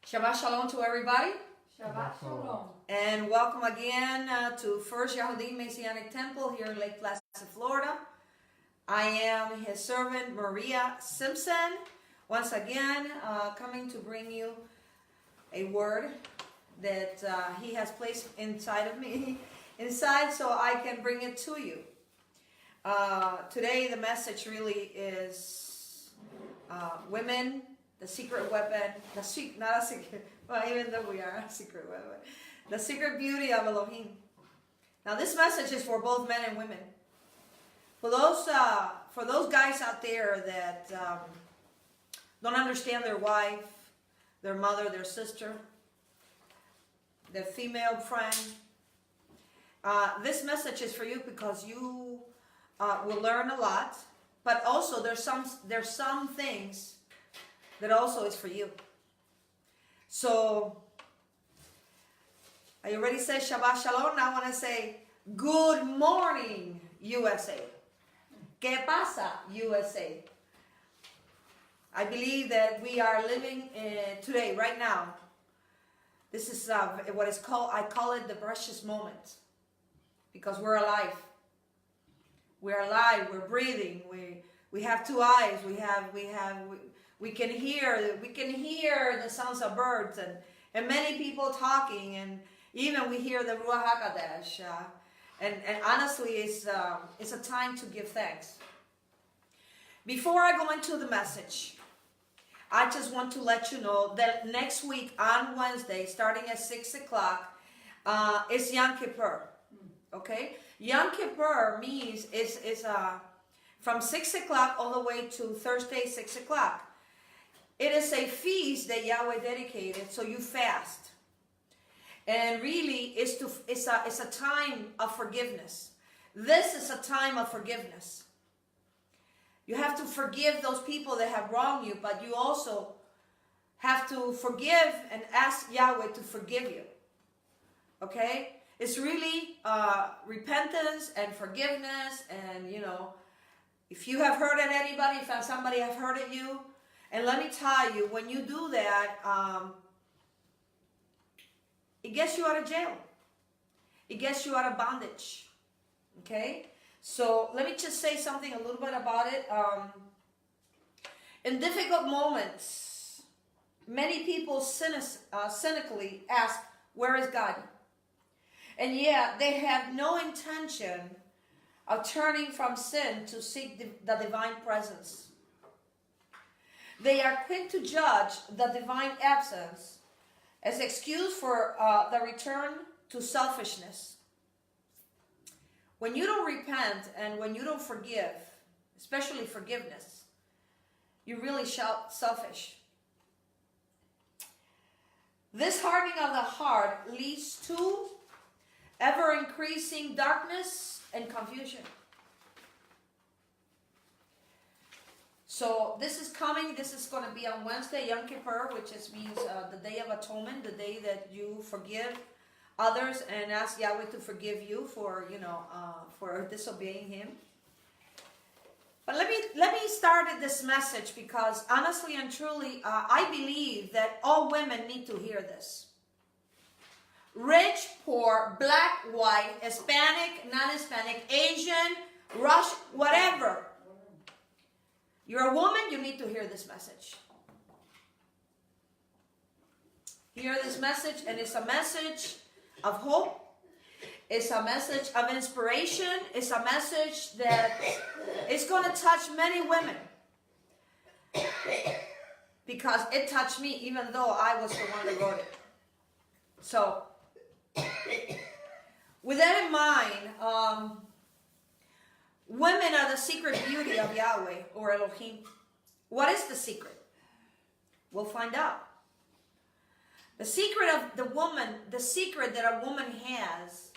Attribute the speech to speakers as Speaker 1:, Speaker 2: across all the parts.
Speaker 1: Shabbat Shalom to everybody.
Speaker 2: Shabbat Shalom.
Speaker 1: And welcome again to First Yahudin Messianic Temple here in Lake Placid, Florida. I am his servant, Maria Simpson. Once again, coming to bring you a word that he has placed inside of me, so I can bring it to you. Today, the message really is women, the secret weapon, not a secret, well, even though we are a secret weapon, the secret beauty of Elohim. Now, this message is for both men and women. For those guys out there that don't understand their wife, their mother, their sister, their female friend, this message is for you because you will learn a lot. But also, there's some things that also is for you. So, I already said Shabbat Shalom. Now I want to say good morning, USA. ¿Qué pasa, USA? I believe that we are living today, right now. This is what is called, I call it the precious moment. Because we're alive. We're alive, we're breathing, we have two eyes, we can hear the sounds of birds and many people talking, and even we hear the Ruach HaKodesh. And honestly, it's a time to give thanks. Before I go into the message, I just want to let you know that next week on Wednesday, starting at 6 o'clock, is Yom Kippur. Okay? Yom Kippur means is from 6 o'clock all the way to Thursday, 6 o'clock. It is a feast that Yahweh dedicated, so you fast. And really, it's a time of forgiveness. This is a time of forgiveness. You have to forgive those people that have wronged you, but you also have to forgive and ask Yahweh to forgive you. Okay? It's really repentance and forgiveness, and if you have hurt anybody, if somebody have hurted you, and let me tell you, when you do that, it gets you out of jail. It gets you out of bondage. Okay? So let me just say something a little bit about it. In difficult moments, many people cynically ask, where is God? And yet, they have no intention of turning from sin to seek the divine presence. They are quick to judge the divine absence as excuse for the return to selfishness. When you don't repent and when you don't forgive, especially forgiveness, you're really selfish. This hardening of the heart leads to ever-increasing darkness and confusion. So this is coming. This is going to be on Wednesday, Yom Kippur, which means the Day of Atonement, the day that you forgive others and ask Yahweh to forgive you for disobeying Him. But let me start this message because honestly and truly, I believe that all women need to hear this. Rich, poor, black, white, Hispanic, non-Hispanic, Asian, Russian, whatever. You're a woman, you need to hear this message. Hear this message, and it's a message of hope. It's a message of inspiration. It's a message that is going to touch many women. Because it touched me, even though I was the one that wrote it. So, with that in mind, women are the secret beauty of Yahweh or Elohim. What is the secret? We'll find out. The secret of the woman, the secret that a woman has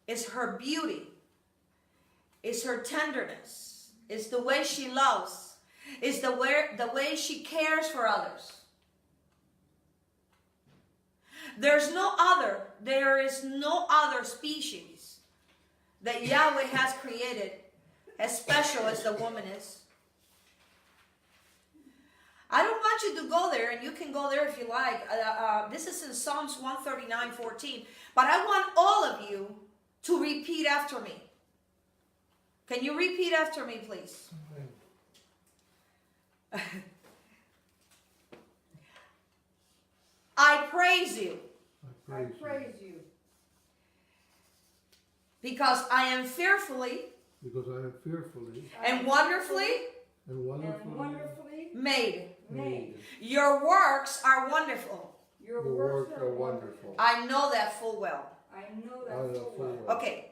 Speaker 1: is her beauty, is her tenderness, is the way she loves, is the way she cares for others. There is no other species that Yahweh has created as special as the woman is. I don't want you to go there, and you can go there if you like. This is in Psalms 139:14. But I want all of you to repeat after me. Can you repeat after me, please? I praise you.
Speaker 2: I praise you.
Speaker 1: Because I am fearfully.
Speaker 2: Because I am fearfully.
Speaker 1: And wonderfully.
Speaker 2: And wonderfully.
Speaker 1: Made.
Speaker 2: Made.
Speaker 1: Your works are wonderful.
Speaker 2: Your works are wonderful.
Speaker 1: I know that full well.
Speaker 3: I know that full well.
Speaker 1: Okay.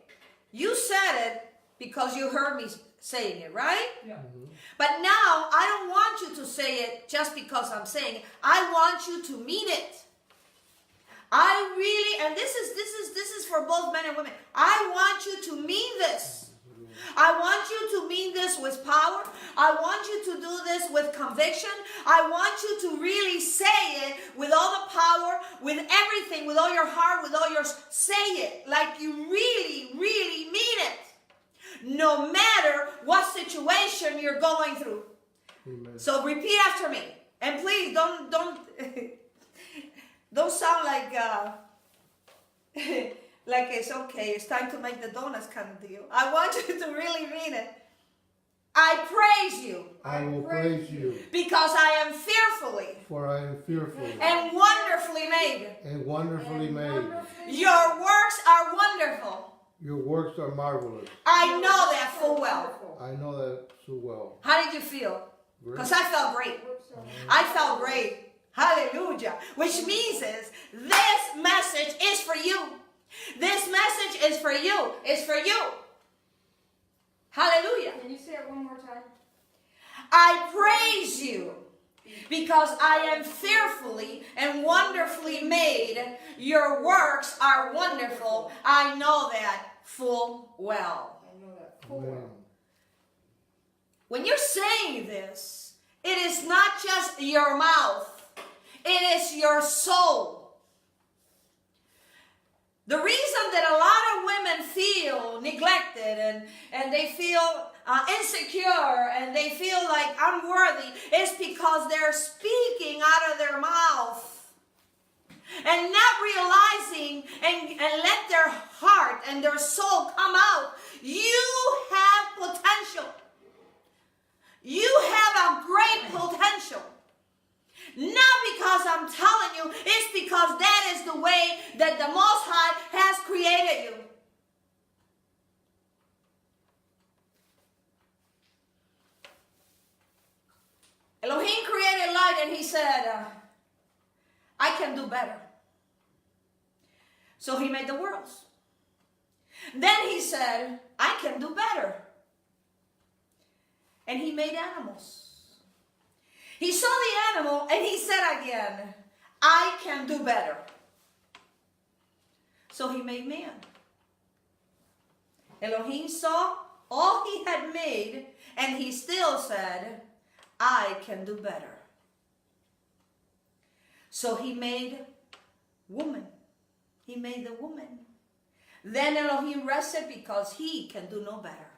Speaker 1: You said it because you heard me saying it, right?
Speaker 3: Yeah.
Speaker 2: Mm-hmm.
Speaker 1: But now I don't want you to say it just because I'm saying it. I want you to mean it. I really, and this is for both men and women. I want you to mean this. I want you to mean this with power. I want you to do this with conviction. I want you to really say it with all the power, with everything, with all your heart, with all your, say it like you really, really mean it. No matter what situation you're going through.
Speaker 2: Amen.
Speaker 1: So repeat after me. And please don't don't sound like like it's okay, it's time to make the donuts kind of deal. I want you to really mean it. I praise you.
Speaker 2: I will praise you.
Speaker 1: Because I am fearfully.
Speaker 2: For I am fearfully.
Speaker 1: And wonderfully made.
Speaker 2: And wonderfully made.
Speaker 1: Your works are wonderful.
Speaker 2: Your works are marvelous.
Speaker 1: I know that full well.
Speaker 2: I know that so well.
Speaker 1: How did you feel?
Speaker 2: Great.
Speaker 1: Because I felt great. I felt great. Hallelujah. Which means is this message is for you. This message is for you. It's for you. Hallelujah.
Speaker 3: Can you say it one more time?
Speaker 1: I praise you because I am fearfully and wonderfully made. Your works are wonderful. I know that full well.
Speaker 3: I know that full well.
Speaker 1: When you're saying this, it is not just your mouth. It is your soul. The reason that a lot of women feel neglected and they feel insecure and they feel like unworthy is because they're speaking out of their mouth and not realizing and let their heart and their soul come out. You have potential. You have a great potential. Not because I'm telling you, it's because that is the way that the Most High has created you. Elohim created light and he said, I can do better. So he made the worlds. Then he said, I can do better. And he made animals. He saw the animal and he said again, I can do better. So he made man. Elohim saw all he had made and he still said, I can do better. So he made woman. He made the woman. Then Elohim rested because he can do no better.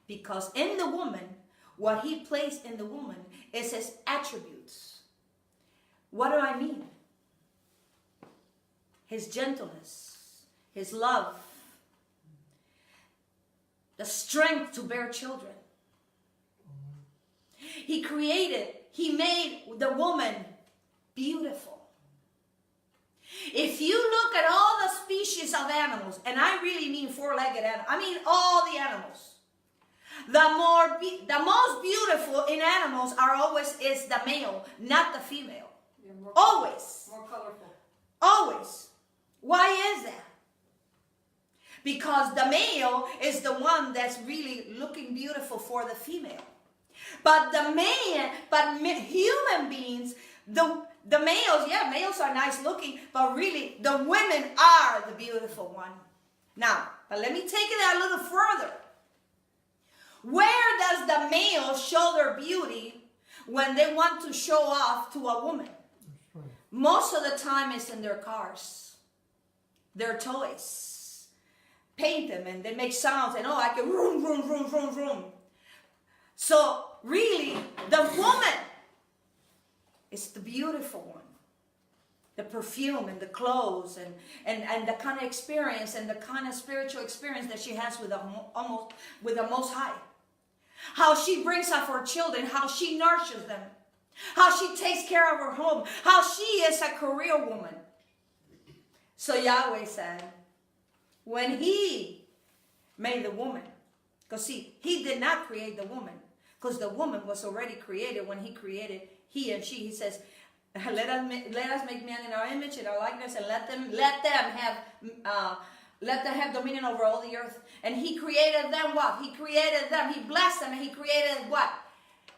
Speaker 1: Because in the woman, what he placed in the woman is his attributes. What do I mean? His gentleness, his love, the strength to bear children. He made the woman beautiful. If you look at all the species of animals, and I really mean four-legged animals, I mean all the animals. The most beautiful in animals is the male, not the female.
Speaker 3: Yeah, more
Speaker 1: Always.
Speaker 3: More colorful.
Speaker 1: Always. Why is that? Because the male is the one that's really looking beautiful for the female. But human beings, the males, yeah, males are nice looking, but really the women are the beautiful one. Now, but let me take it a little further. Where does the male show their beauty when they want to show off to a woman?
Speaker 2: Right.
Speaker 1: Most of the time it's in their cars, their toys. Paint them and they make sounds and I can vroom, vroom, vroom, vroom, vroom. So really, the woman It's the beautiful one. The perfume and the clothes and the kind of experience and the kind of spiritual experience that she has with the Most High. How she brings up her children, how she nurtures them, how she takes care of her home, how she is a career woman. So Yahweh said, when he made the woman, because see, he did not create the woman, because the woman was already created when he created he and she. He says, let us make man in our image, in our likeness, and let them have dominion over all the earth. And he created them what? He created them. He blessed them. And he created what?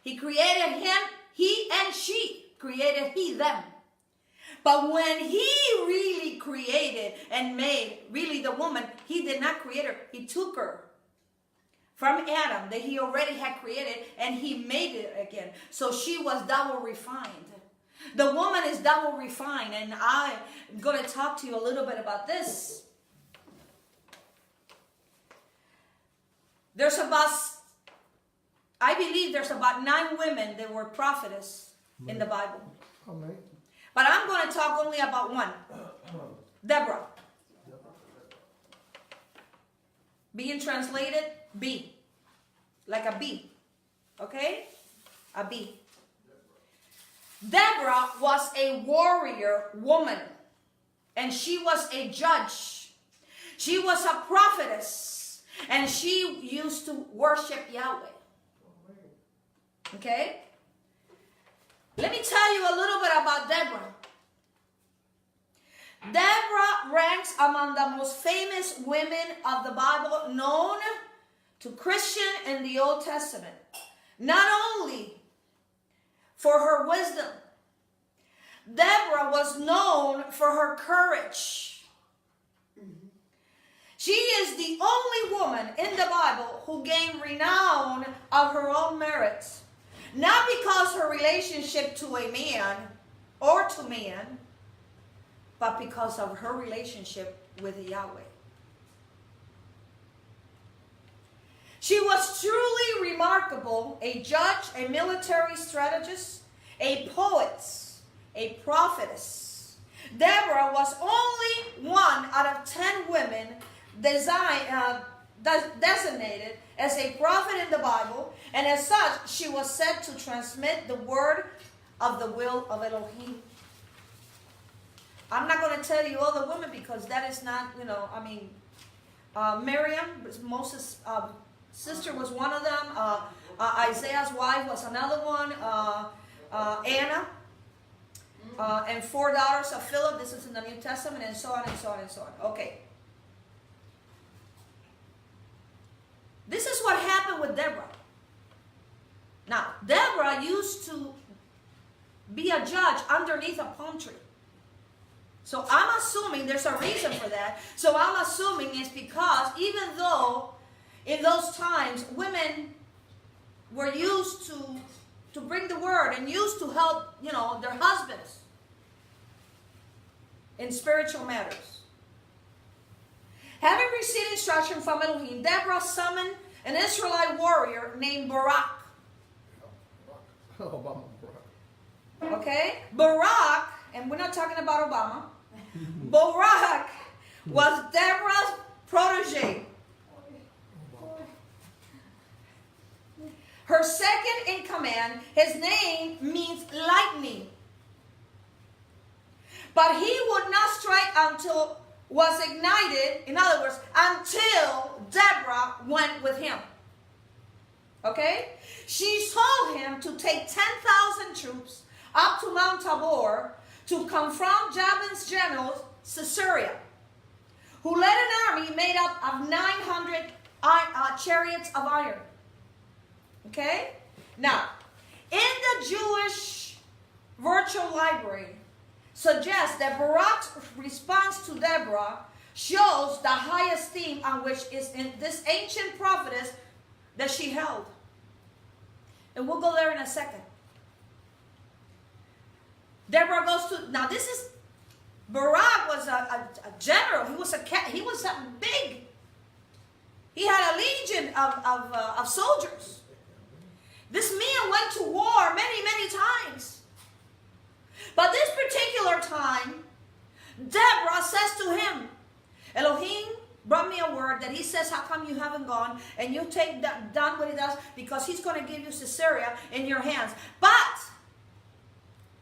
Speaker 1: He created him, he and she. Created he them. But when he really created and made really the woman, he did not create her. He took her from Adam that he already had created and he made it again. So she was double refined. The woman is double refined, and I'm going to talk to you a little bit about this. I believe there's about 9 women that were prophetess in the Bible.
Speaker 2: Amen.
Speaker 1: But I'm going to talk only about one. Deborah. Being translated, bee. Like a bee. Okay? A bee. Deborah was a warrior woman. And she was a judge. She was a prophetess. And she used to worship Yahweh. Okay? Let me tell you a little bit about Deborah. Deborah ranks among the most famous women of the Bible known to Christian in the Old Testament. Not only for her wisdom, Deborah was known for her courage. She is the only woman in the Bible who gained renown of her own merits. Not because her relationship to a man or to man, but because of her relationship with Yahweh. She was truly remarkable, a judge, a military strategist, a poet, a prophetess. Deborah was only 1 out of 10 women designated as a prophet in the Bible, and as such, she was said to transmit the word of the will of Elohim. I'm not going to tell you all the women because that is not, Miriam, Moses' sister, was one of them. Isaiah's wife was another one. Anna, and 4 daughters of Philip. This is in the New Testament, and so on and so on and so on. Okay. This is what happened with Deborah. Now, Deborah used to be a judge underneath a palm tree. So I'm assuming there's a reason for that. So I'm assuming it's because even though in those times women were used to bring the word and used to help, their husbands in spiritual matters. Having received instruction from Elohim, Deborah summoned an Israelite warrior named Barak.
Speaker 2: Obama.
Speaker 1: Okay? Barak, and we're not talking about Obama. Barak was Deborah's protege. Her second in command, his name means lightning. But he would not strike until was ignited, in other words, until Deborah went with him. Okay? She told him to take 10,000 troops up to Mount Tabor to confront Jabin's general, Sisera, who led an army made up of 900 chariots of iron. Okay? Now, in the Jewish virtual library, suggests that Barak's response to Deborah shows the high esteem on which is in this ancient prophetess that she held. And we'll go there in a second. Deborah goes to, now this is, Barak was a general. He was something big. He had a legion of soldiers. This man went to war many, many times. But this particular time, Deborah says to him, Elohim brought me a word that he says, how come you haven't gone and you take done what he does, because he's going to give you Caesarea in your hands. But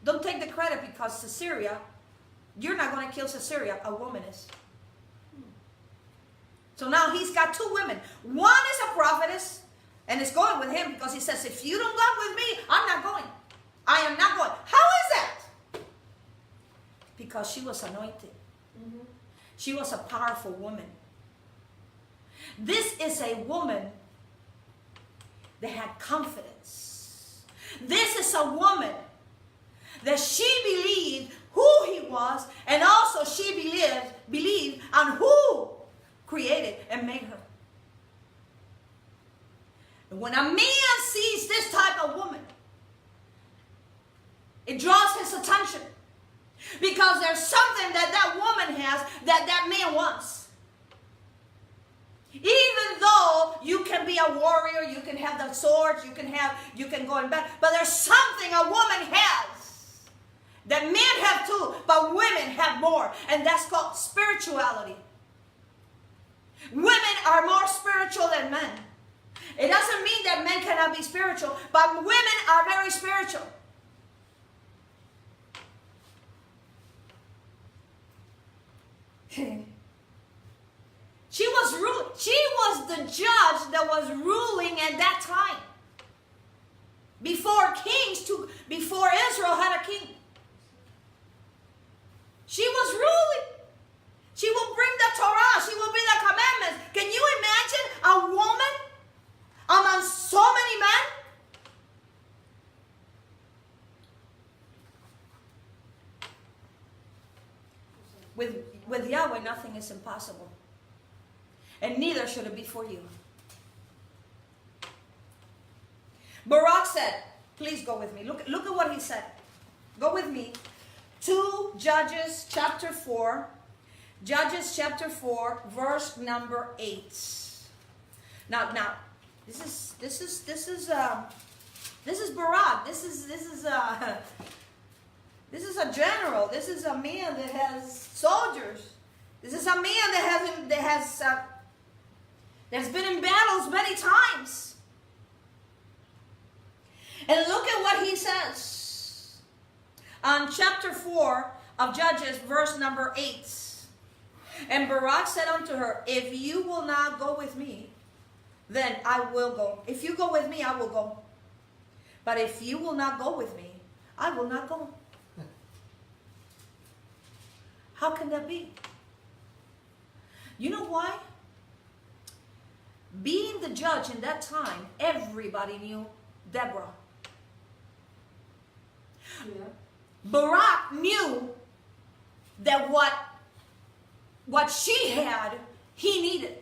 Speaker 1: don't take the credit, because Caesarea, you're not going to kill Caesarea, a woman is. So now he's got two women. One is a prophetess and is going with him because he says, if you don't go with me, I'm not going. I am not going. How is that? Because she was anointed. Mm-hmm. She was a powerful woman. This is a woman that had confidence. This is a woman that she believed who he was, and also she believed on who created and made her. And when a man sees this type of woman, it draws his attention, because there's something that that woman has that that man wants. Even though you can be a warrior, you can have the swords, you can go in battle, but there's something a woman has that men have too, but women have more, and that's called spirituality. Women are more spiritual than men. It doesn't mean that men cannot be spiritual, but women are very spiritual. She was the judge that was ruling at that time. Before Israel had a king. She was ruling. She will bring the Torah. She will bring the commandments. Can you imagine a woman among so many men? With Yahweh, nothing is impossible. And neither should it be for you. Barak said, please go with me. Look at what he said. Go with me to Judges chapter 4. Judges chapter 4, verse number 8. Now, this is Barak. This is a general. This is a man that has soldiers. This is a man that's been in battles many times. And look at what he says on chapter 4 of Judges, verse number 8. And Barak said unto her, if you will not go with me, then I will go. If you go with me, I will go. But if you will not go with me, I will not go. How can that be? You know why? Being the judge in that time, everybody knew Deborah. Yeah. Barak knew that what she had, he needed.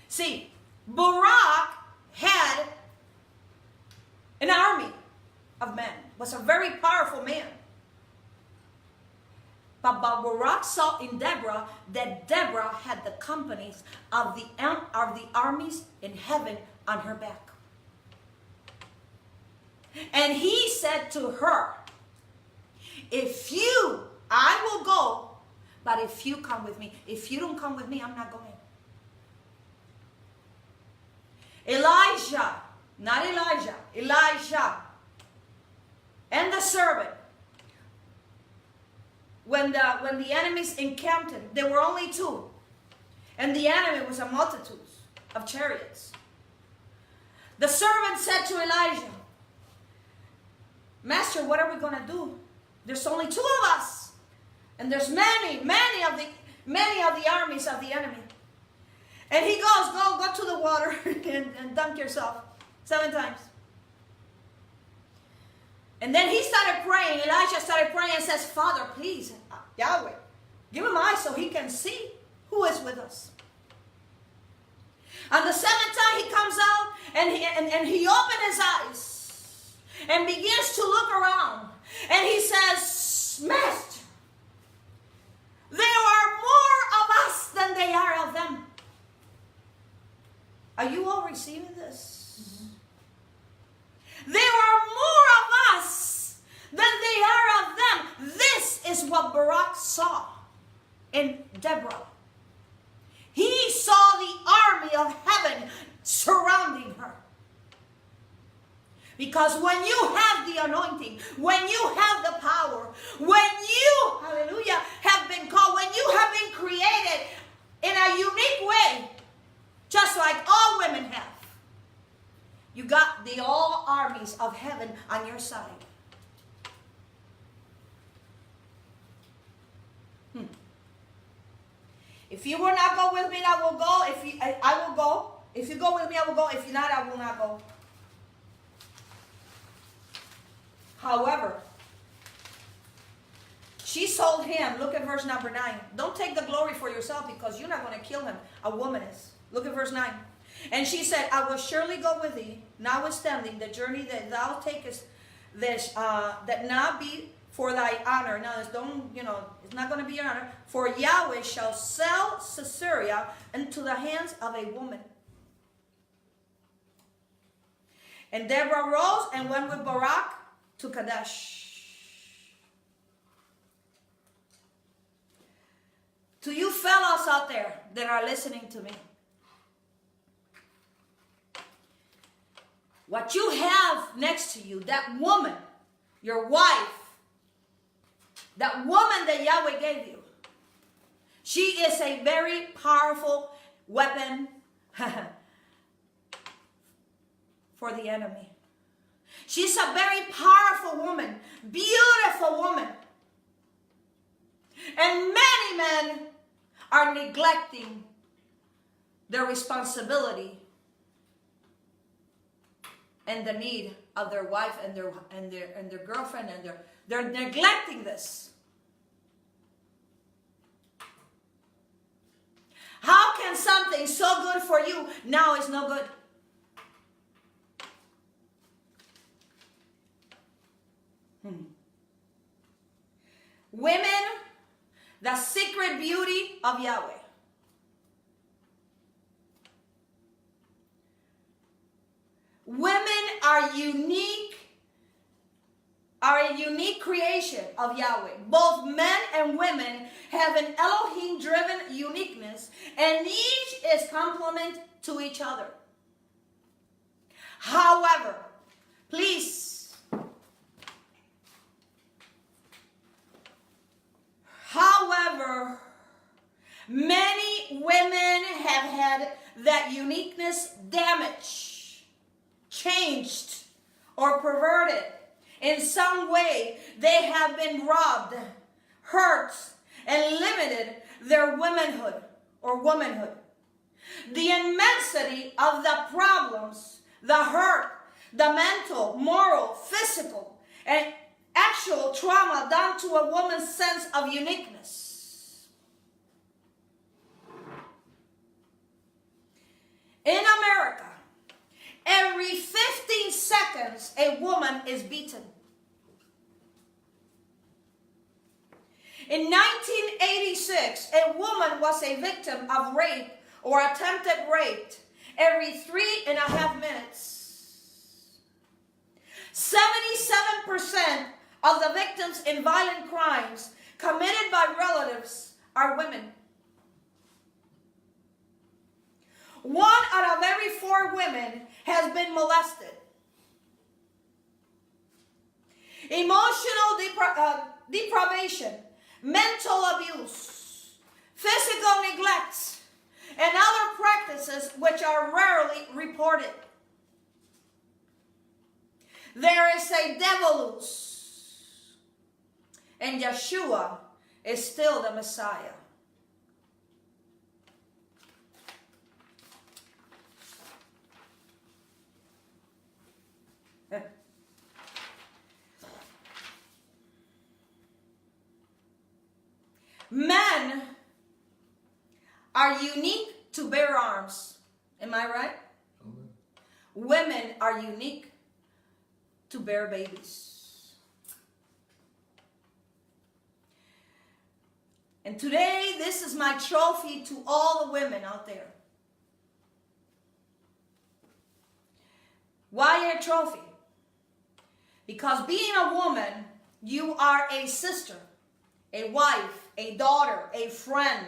Speaker 1: See, Barak had an army of men, was a very powerful man. But Barak saw in Deborah that Deborah had the companies of the armies in heaven on her back. And he said to her, I will go, but if you come with me, if you don't come with me, I'm not going. Elijah and the servant, when the enemies encamped him, there were only two, and the enemy was a multitude of chariots. The servant said to Elijah, Master, what are we going to do? There's only two of us, and there's many of the armies of the enemy. And he goes, go to the water and dunk yourself 7 times. And then he started praying. Elijah started praying and says, Father, please, Yahweh, give him eyes so he can see who is with us. On the 7th time he comes out and he opens his eyes and begins to look around. And he says, Master, there are more of us than they are of them. Are you all receiving this? Mm-hmm. There are more of us what Barak saw in Deborah. He saw the army of heaven surrounding her. Because when you have the anointing, when you have the power, when you, hallelujah, have been called, when you have been created in a unique way, just like all women have, you got the all armies of heaven on your side. If you will not go with me, I will go. I will go. If you go with me, I will go. If you're not, I will not go. However, she sold him. Look at verse number 9. Don't take the glory for yourself because you're not going to kill him. A woman is. Look at verse 9. And she said, I will surely go with thee, notwithstanding the journey that thou takest, that not be for thy honor. Now, it's not going to be your honor. For Yahweh shall sell Caesarea into the hands of a woman. And Deborah rose and went with Barak to Kadesh. To you fellows out there that are listening to me, what you have next to you, that woman, your wife, that woman that Yahweh gave you, she is a very powerful weapon for the enemy. She's a very powerful woman, beautiful woman. And many men are neglecting their responsibility and the need of their wife and their girlfriend, and they're neglecting this. How can something so good for you now is no good? Women, the secret beauty of Yahweh. Women are a unique creation of Yahweh. Both men and women have an Elohim-driven uniqueness, and each is complement to each other. However, many women have had that uniqueness damaged, changed, or perverted. In some way, they have been robbed, hurt, and limited their womanhood or womanhood. The immensity of the problems, the hurt, the mental, moral, physical, and actual trauma done to a woman's sense of uniqueness. In America, every 15 seconds, a woman is beaten. In 1986, a woman was a victim of rape or attempted rape every 3.5 minutes. 77% of the victims in violent crimes committed by relatives are women. 1 out of every 4 women has been molested. Emotional deprivation, mental abuse, physical neglect, and other practices which are rarely reported. There is a devil loose, and Yeshua is still the Messiah. Men are unique to bear arms. Am I right?
Speaker 2: Amen.
Speaker 1: Women are unique to bear babies. And today, this is my trophy to all the women out there. Why a trophy? Because being a woman, you are a sister, a wife, a daughter, a friend.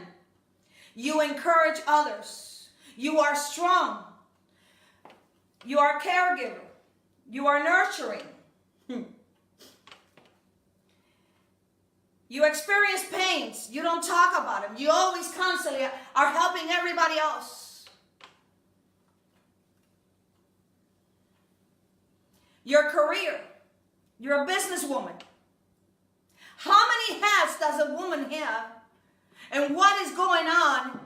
Speaker 1: You encourage others. You are strong. You are a caregiver. You are nurturing. You experience pains. You don't talk about them. You always constantly are helping everybody else. Your career. You're a businesswoman. How many hats does a woman have? And what is going on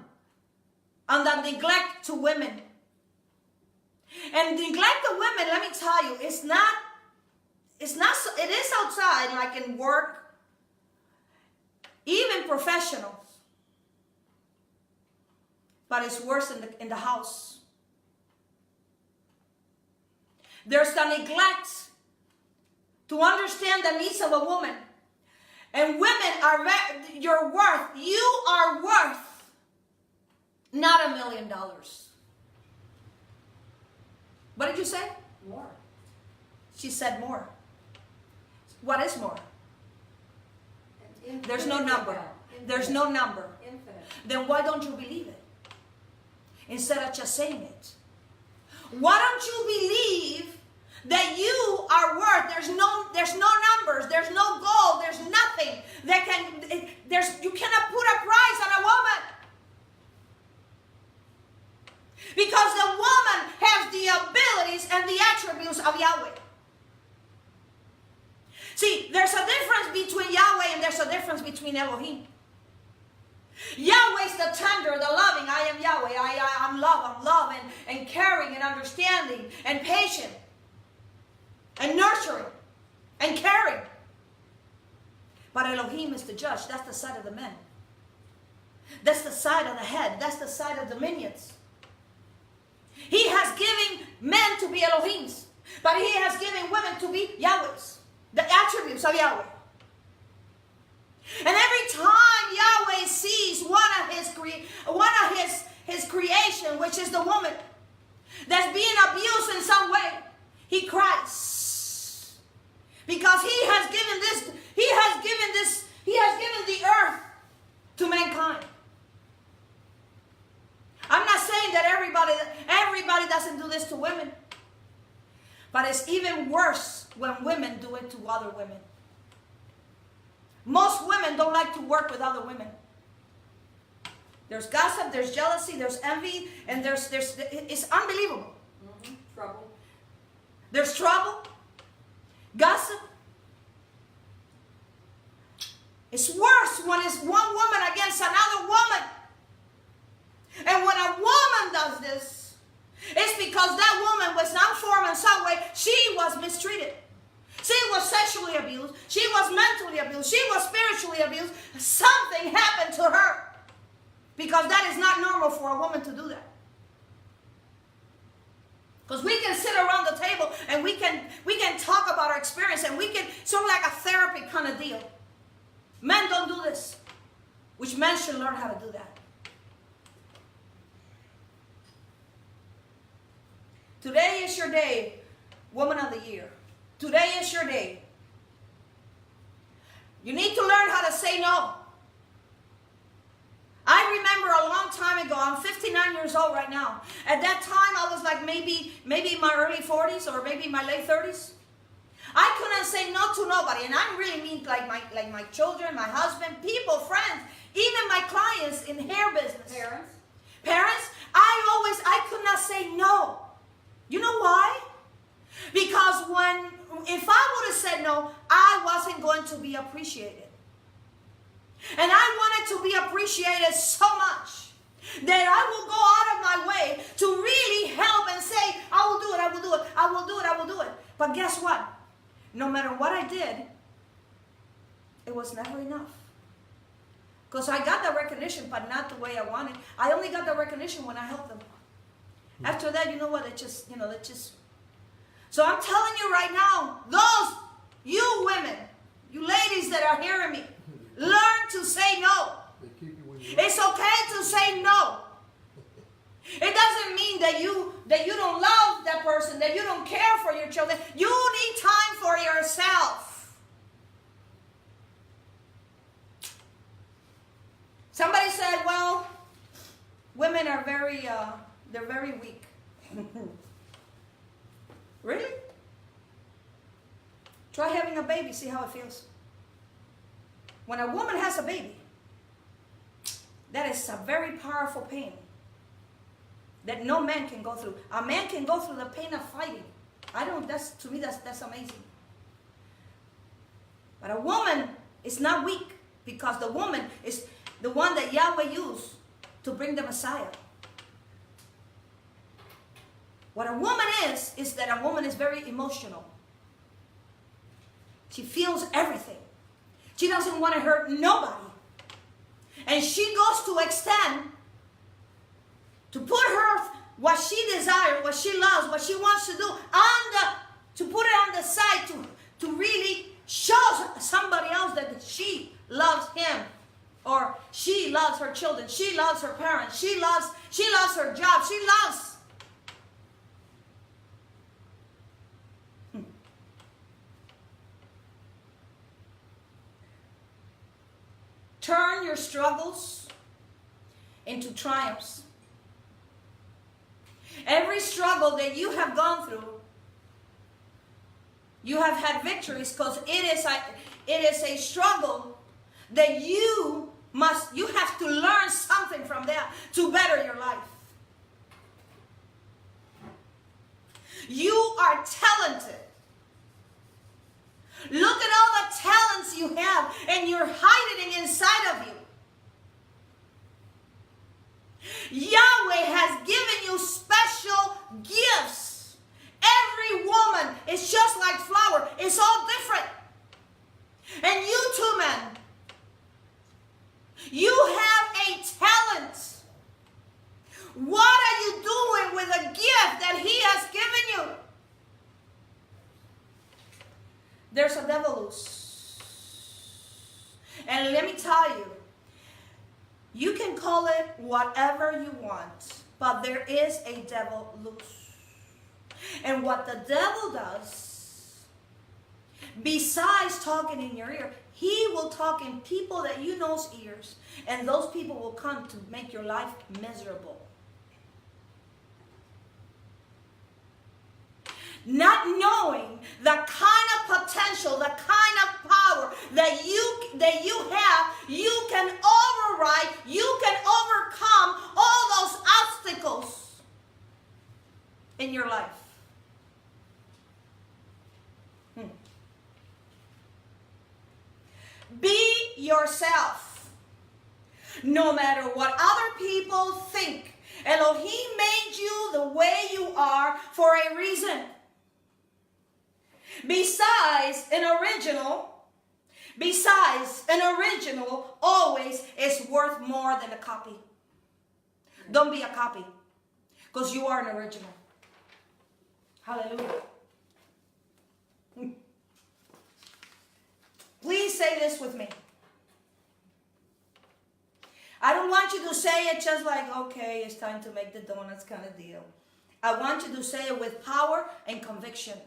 Speaker 1: the neglect to women? And neglect of women, let me tell you, it is outside, like in work, even professionals. But it's worse in the house. There's the neglect to understand the needs of a woman. And women are your worth. You are worth not $1 million. What did you say?
Speaker 3: More.
Speaker 1: She said more. What is more?
Speaker 3: Infinite.
Speaker 1: There's no number. There's no number.
Speaker 3: Infinite.
Speaker 1: Then why don't you believe it? Instead of just saying it. Why don't you believe that you are worth? There's no numbers. There's no goal. There's nothing that you cannot put a price on a woman. Because the woman has the abilities and the attributes of Yahweh. See, there's a difference between Yahweh and there's a difference between Elohim. Yahweh is the tender, the loving. I am Yahweh. I'm love and caring and understanding and patient and nurturing and caring. But Elohim is the judge. That's the side of the men. That's the side of the head. That's the side of dominions. He has given men to be Elohims, but he has given women to be Yahwehs, the attributes of Yahweh. And every time Yahweh sees one of his creation, which is the woman, that's being abused in some way, he cries. Because he has given the earth to mankind. I'm not saying that everybody doesn't do this to women. But it's even worse when women do it to other women. Most women don't like to work with other women. There's gossip, there's jealousy, there's envy, and it's unbelievable.
Speaker 3: Mm-hmm. Trouble.
Speaker 1: There's trouble, gossip. It's worse when it's one woman against another woman. And when a woman does this, it's because that woman was not formed in some way. She was mistreated. She was sexually abused. She was mentally abused. She was spiritually abused. Something happened to her. Because that is not normal for a woman to do that. Because we can sit around the table and we can talk about our experience and we can, sort of like a therapy kind of deal. Men don't do this. Which men should learn how to do that. Today is your day, Woman of the Year. Today is your day. You need to learn how to say no. I remember a long time ago, I'm 59 years old right now. At that time, I was like maybe in my early 40s or maybe my late 30s. I couldn't say no to nobody. And I really mean like my children, my husband, people, friends, even my clients in hair business. Parents, I could not say no. You know why? Because if I would have said no, I wasn't going to be appreciated. And I wanted to be appreciated so much that I will go out of my way to really help and say, I will do it, I will do it, I will do it, I will do it. But guess what? No matter what I did, it was never enough. Because I got the recognition, but not the way I wanted. I only got the recognition when I helped them. After that, you know what? So I'm telling you right now, you women, you ladies that are hearing me, learn to say no. It's okay to say no. It doesn't mean that you don't love that person, that you don't care for your children. You need time for yourself. Somebody said, well, women are they're very weak. Really? Try having a baby, see how it feels. When a woman has a baby, that is a very powerful pain that no man can go through. A man can go through the pain of fighting. To me, that's amazing. But a woman is not weak because the woman is the one that Yahweh used to bring the Messiah. What a woman is that a woman is very emotional. She feels everything. She doesn't want to hurt nobody. And she goes to extend to put what she desires, what she loves, what she wants to do, to put it on the side to really show somebody else that she loves him, or she loves her children, she loves her parents, she loves her job, she loves. Turn your struggles into triumphs. Every struggle that you have gone through, you have had victories because it is a struggle that you have to learn something from that to better your life. You are talented. Look at all the talents you have, and you're hiding inside of you. Yahweh has given you special gifts. Every woman is just like flower. It's all different. And you two men, you have a talent. What are you doing with a gift that he has given you? There's a devil loose. And let me tell you, you can call it whatever you want, but there is a devil loose. And what the devil does, besides talking in your ear, he will talk in people that you know's ears, and those people will come to make your life miserable. Not knowing the kind of potential, the kind of power that you have, you can override, you can overcome all those obstacles in your life. Be yourself. No matter what other people think, Elohim made you the way you are for a reason. Besides, an original always is worth more than a copy. Don't be a copy, because you are an original. Hallelujah. Please say this with me. I don't want you to say it just like, okay, it's time to make the donuts kind of deal. I want you to say it with power and conviction.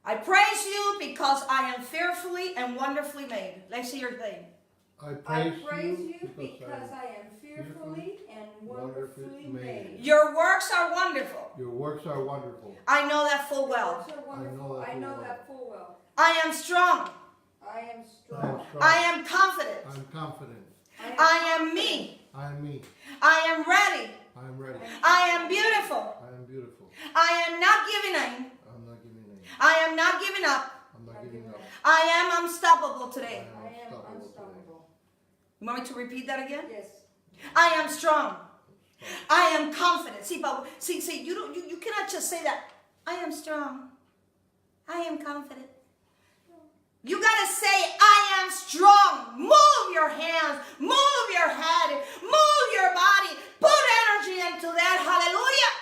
Speaker 1: I praise you because I am fearfully and wonderfully made. Let's see your thing.
Speaker 2: I praise
Speaker 3: you because I am fearfully and wonderfully made.
Speaker 1: Your works are wonderful.
Speaker 2: Your works are wonderful.
Speaker 1: I know that full well.
Speaker 3: I know that full well.
Speaker 1: I am strong.
Speaker 3: I am strong.
Speaker 1: I am confident.
Speaker 2: I'm confident.
Speaker 1: I am me.
Speaker 2: I am me.
Speaker 1: I am ready.
Speaker 2: I am ready.
Speaker 1: I am beautiful.
Speaker 2: I am beautiful.
Speaker 1: I am not giving in.
Speaker 2: I'm not giving in.
Speaker 1: I am not giving up.
Speaker 2: I'm not giving up.
Speaker 1: I am unstoppable today.
Speaker 3: I am unstoppable.
Speaker 1: You want me to repeat that again?
Speaker 3: Yes.
Speaker 1: I am strong. I am confident. See, you cannot just say that. I am strong. I am confident. You gotta say, I am strong. Move your hands, move your head, move your body, put energy into that. Hallelujah.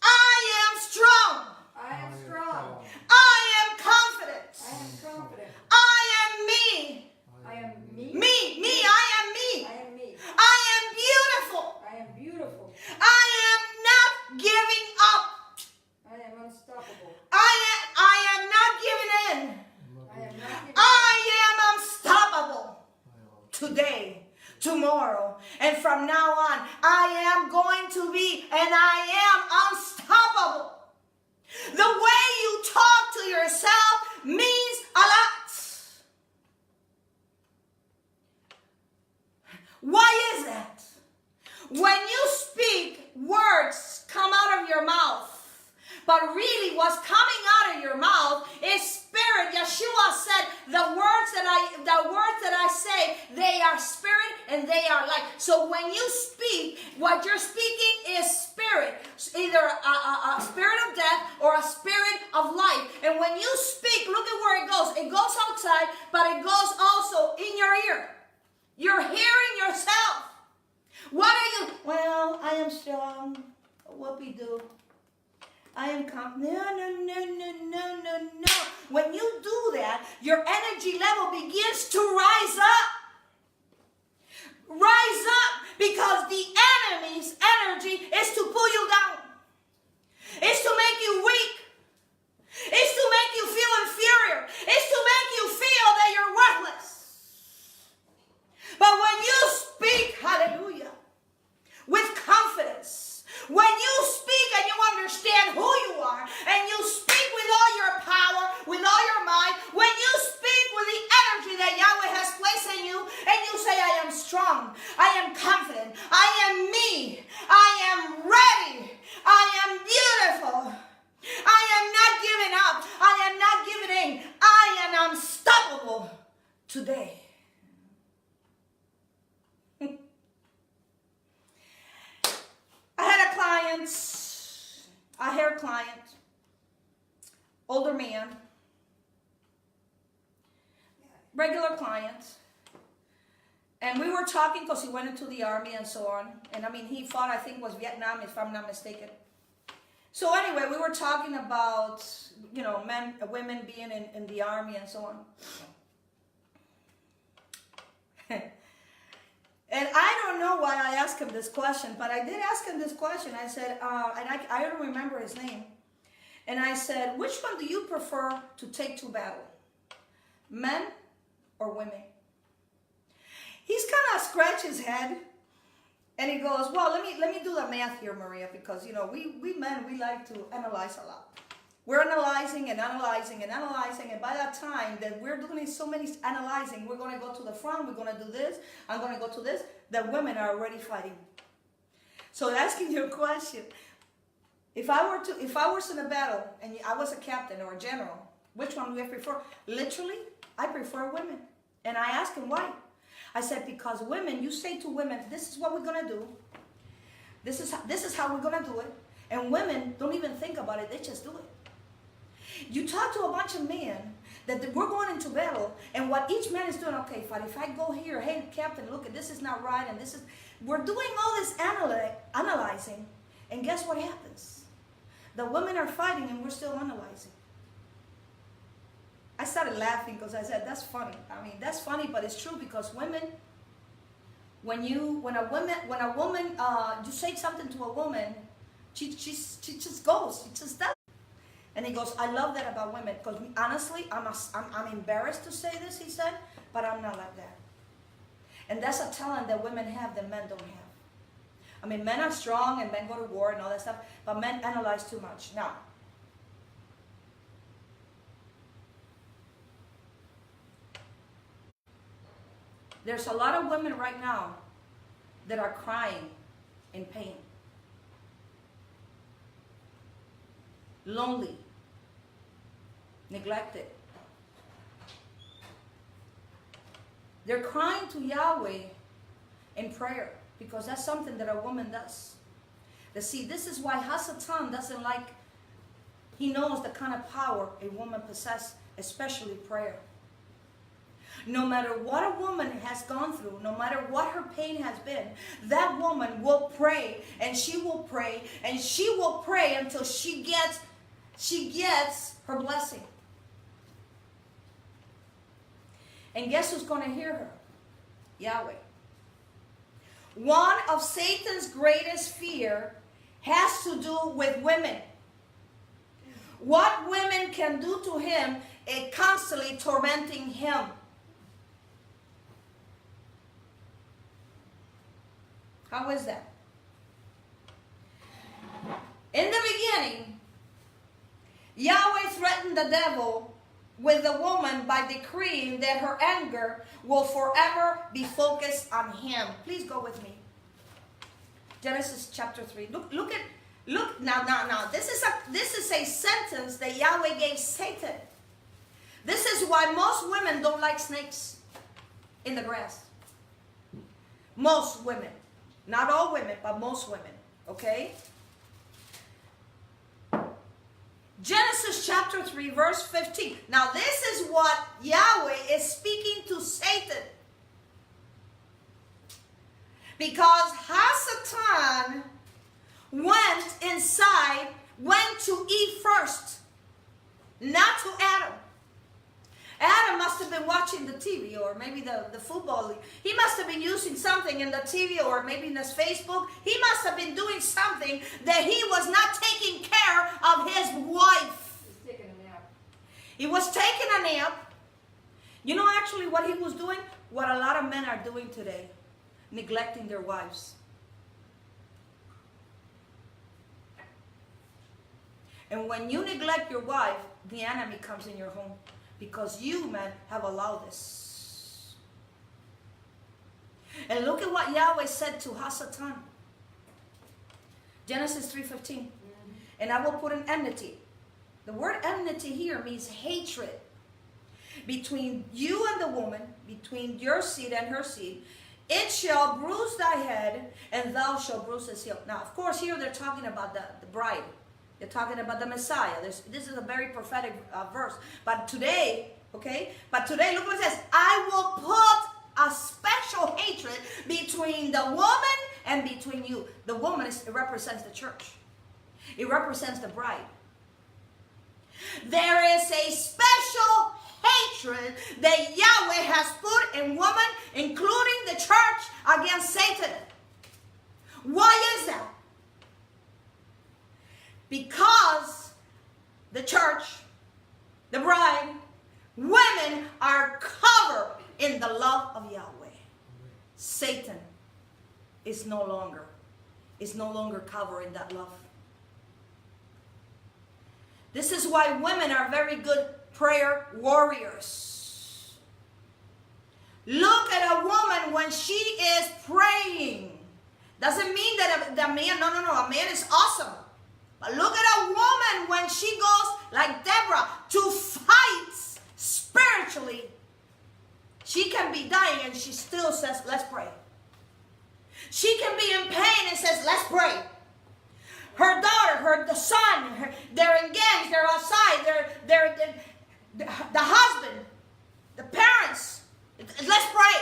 Speaker 1: I am strong.
Speaker 3: I am strong.
Speaker 1: I am confident.
Speaker 3: I am confident.
Speaker 1: I am me.
Speaker 3: I am me.
Speaker 1: Me, I am me.
Speaker 3: I am me.
Speaker 1: I am beautiful.
Speaker 3: I am beautiful.
Speaker 1: I am not giving up.
Speaker 3: I am unstoppable.
Speaker 1: I am not giving in.
Speaker 3: I am not giving
Speaker 1: I am unstoppable. tomorrow. And from now on, I am going to be, and I am unstoppable. The way you talk to yourself means a lot. Why is that? When you speak, words come out of your mouth. But really what's coming out of your mouth is spirit. Yeshua said, the words that I say, they are spirit and they are life. So when you speak, what you're speaking is spirit. Either a spirit of death or a spirit of life. And when you speak, look at where it goes. It goes outside, but it goes also in your ear. You're hearing yourself. What are you? Well, I am strong. Whoopie-doo. I am calm. No. When you do that, your energy level begins to rise up. Rise up, because the enemy's energy is to pull you down. It's to make you weak. It's to make you feel inferior. It's to make you feel that you're worthless. But when you speak, hallelujah, with confidence, when you speak and you understand who you are, and you speak with all your power, with all your mind, when you speak with the energy that Yahweh has placed in you, and you say, I am strong, I am confident, I am me, I am ready, I am beautiful, I am not giving up, I am not giving in, I am unstoppable today. A hair client, older man, regular client, and we were talking because he went into the army and so on, and I mean he fought, I think it was Vietnam if I'm not mistaken. So anyway, we were talking about, you know, women being in the army and so on. And I don't know why I asked him this question, but I did ask him this question. I said, and I don't remember his name. And I said, which one do you prefer to take to battle? Men or women? He's kind of scratched his head. And he goes, well, let me do the math here, Maria, because, you know, we men, we like to analyze a lot. We're analyzing and analyzing and analyzing, and by that time that we're doing so many analyzing, we're going to go to the front, we're going to do this, I'm going to go to this, that women are already fighting. So asking you a question, if I was in a battle and I was a captain or a general, which one do I prefer? Literally, I prefer women. And I asked him why. I said, because women, you say to women, this is what we're going to do. This is how we're going to do it. And women don't even think about it, they just do it. You talk to a bunch of men that we're going into battle, and what each man is doing, okay, if I go here, hey, captain, look, this is not right, and this is, we're doing all this analyzing, and guess what happens? The women are fighting, and we're still analyzing. I started laughing because I said, that's funny. I mean, that's funny, but it's true, because women, when a woman, you say something to a woman, she just goes, she just does. And he goes, I love that about women, because honestly, I'm embarrassed to say this, he said, but I'm not like that. And that's a talent that women have that men don't have. I mean, men are strong and men go to war and all that stuff, but men analyze too much. Now, there's a lot of women right now that are crying in pain, lonely, neglected. They're crying to Yahweh in prayer, because that's something that a woman does. You see, this is why Hasatan doesn't like, he knows the kind of power a woman possesses, especially prayer. No matter what a woman has gone through, no matter what her pain has been, that woman will pray, and she will pray, and she will pray until she gets her blessing. And guess who's going to hear her? Yahweh. One of Satan's greatest fear has to do with women. What women can do to him is constantly tormenting him. How is that? In the beginning, Yahweh threatened the devil with the woman by decreeing that her anger will forever be focused on him. Please go with me. Genesis chapter 3. Look now. This is a sentence that Yahweh gave Satan. This is why most women don't like snakes in the grass. Most women. Not all women, but most women. Okay? Genesis chapter 3 verse 15. Now this is what Yahweh is speaking to Satan. Because Hasatan went to Eve first, not to Adam. Adam must have been watching the TV or maybe the football league. He must have been using something in the TV or maybe in his Facebook. He must have been doing something that he was not taking care of his wife.
Speaker 3: He's taking a nap.
Speaker 1: He was taking a nap. You know actually what he was doing? What a lot of men are doing today. Neglecting their wives. And when you neglect your wife, the enemy comes in your home. Because you, man, have allowed this. And look at what Yahweh said to Hasatan. Genesis 3:15. And I will put an enmity. The word enmity here means hatred. Between you and the woman, between your seed and her seed. It shall bruise thy head, and thou shalt bruise his heel. Now, of course, here they're talking about the bride. They're talking about the Messiah. This is a very prophetic verse. But today, look what it says. I will put a special hatred between the woman and between you. The woman represents the church. It represents the bride. There is a special hatred that Yahweh has put in woman, including the church, against Satan. Why is that? Because the church, the bride, women are covered in the love of Yahweh. Satan is no longer covered in that love. This is why women are very good prayer warriors. Look at a woman when she is praying. Doesn't mean that a man, no, a man is awesome. But look at a woman when she goes like Deborah to fight spiritually. She can be dying and she still says, let's pray. She can be in pain and says, let's pray. Her daughter, the son, they're in gangs, they're outside, the husband, the parents. Let's pray.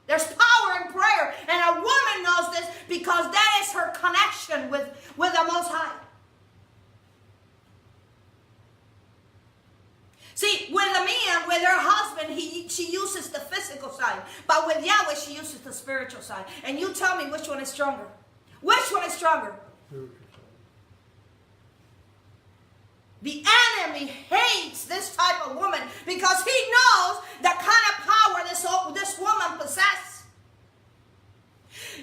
Speaker 1: There's power in prayer. And a woman knows this because that is her connection with the Most High. See, with a man, with her husband, she uses the physical side. But with Yahweh, she uses the spiritual side. And you tell me which one is stronger. Which one is stronger? The enemy hates this type of woman because he knows the kind of power this woman possesses.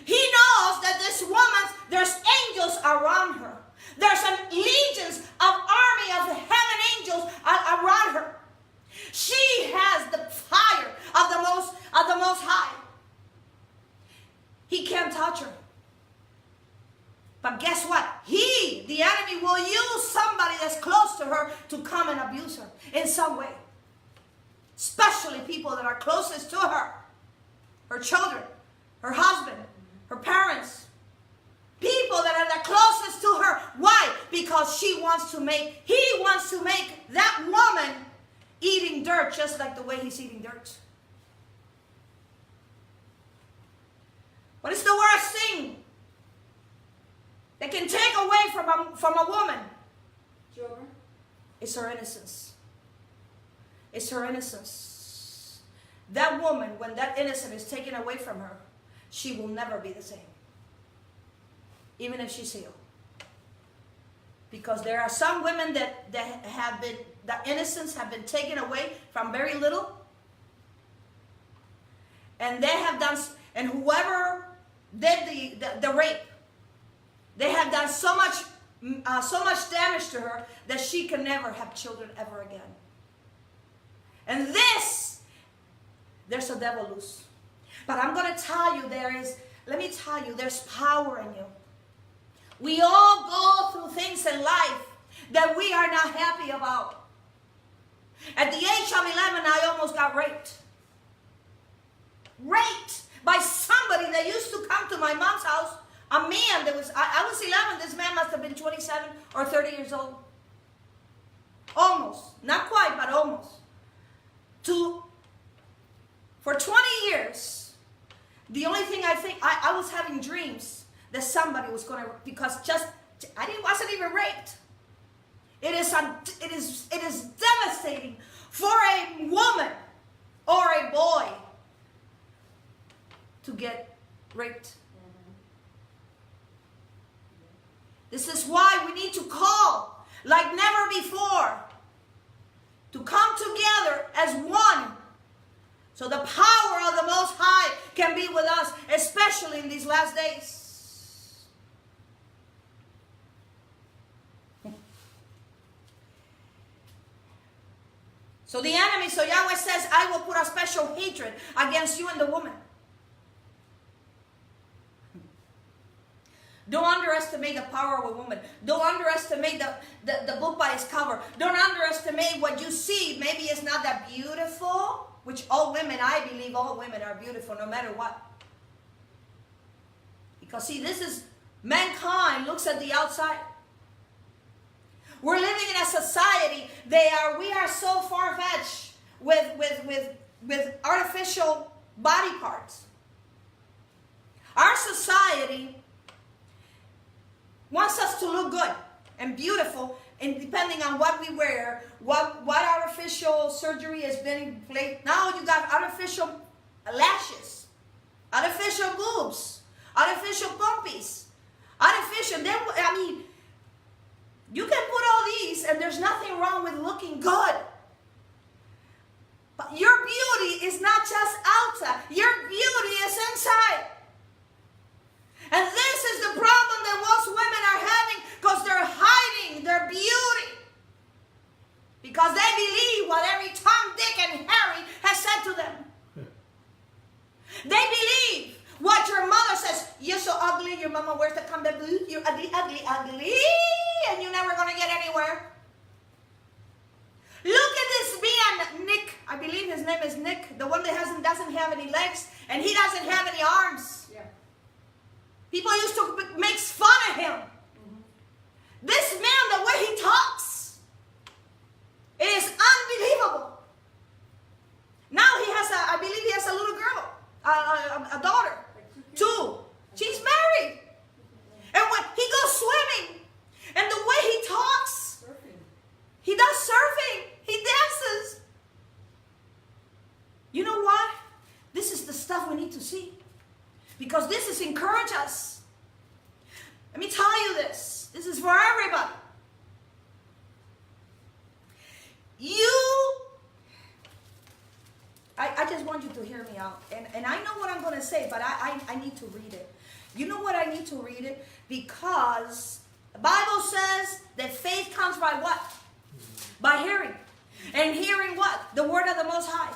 Speaker 1: He knows that this woman, there's angels around her. There's an legions of army of heaven angels around her. She has the fire of the Most High. He can't touch her. But guess what? The enemy, will use somebody that's close to her to come and abuse her in some way. Especially people that are closest to her. Her children, her husband, her parents. People that are the closest to her. Why? Because he wants to make that woman eating dirt just like the way he's eating dirt. What is the worst thing that can take away from a woman?
Speaker 3: Children?
Speaker 1: It's her innocence. It's her innocence. That woman, when that innocence is taken away from her, she will never be the same. Even if she's healed. Because there are some women that have been, the innocence have been taken away from very little. And they have done, and whoever did the rape. They have done so much damage to her that she can never have children ever again. And there's a devil loose. But I'm going to tell you, there's power in you. We all go through things in life that we are not happy about. At the age of 11, I almost got raped. Raped by somebody that used to come to my mom's house. A man that was, I was 11, this man must have been 27 or 30 years old. Almost. Not quite, but almost. For 20 years, the only thing I was having dreams that somebody was going to, because wasn't even raped. It is devastating for a woman or a boy to get raped. This is why we need to call like never before to come together as one, so the power of the Most High can be with us, especially in these last days. So the enemy, so Yahweh says, I will put a special hatred against you and the woman. Don't underestimate the power of a woman. Don't underestimate the book by its cover. Don't underestimate what you see. Maybe it's not that beautiful, which all women, I believe all women are beautiful no matter what. Because see, this is, mankind looks at the outside. We're living in a society, we are so far-fetched with artificial body parts. Our society wants us to look good and beautiful, and depending on what we wear, what artificial surgery has been in place. Now you got artificial lashes, artificial boobs, artificial pumpies, you can put all these and there's nothing wrong with looking good. But your beauty is not just outside, your beauty is inside. And this is the problem that most women are having, because they're hiding their beauty. Because they believe what every Tom, Dick, and Harry has said to them. They believe what your mother says. You're so ugly, your mama wears the combat boot, you're ugly, ugly, ugly, and you're never going to get anywhere. Look at this man, Nick. I believe his name is Nick, the one that doesn't have any legs, and he doesn't have any arms.
Speaker 3: Yeah.
Speaker 1: People used to make fun of him. Mm-hmm. This man, the way he talks, it is unbelievable. Now I believe he has a little girl, a daughter, 2. She's married. And when he goes swimming, and the way he talks, surfing. He does surfing, he dances. You know what? This is the stuff we need to see. Because this is encourage us. Let me tell you this. This is for everybody. I just want you to hear me out. And I know what I'm going to say, but I need to read it. You know what I need to read it? Because the Bible says that faith comes by what? By hearing. And hearing what? The word of the Most High.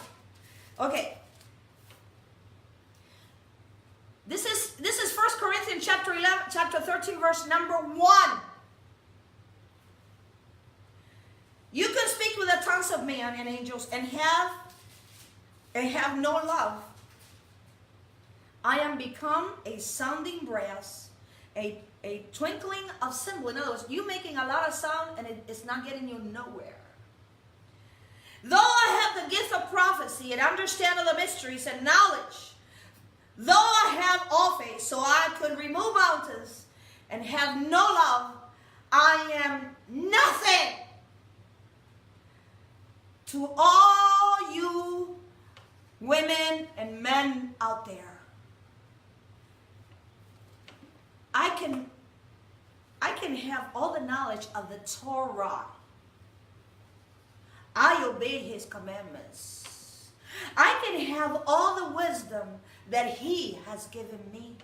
Speaker 1: Okay. This is 1 Corinthians chapter 13, verse number 1. You can speak with the tongues of men and angels and have no love. I am become a sounding brass, a twinkling of cymbal. In other words, you making a lot of sound and it's not getting you nowhere. Though I have the gift of prophecy and understand of the mysteries and knowledge, though I have all faith, so I could remove mountains and have no love, I am nothing. To all you women and men out there, I can have all the knowledge of the Torah. I obey his commandments. I can have all the wisdom that he has given me.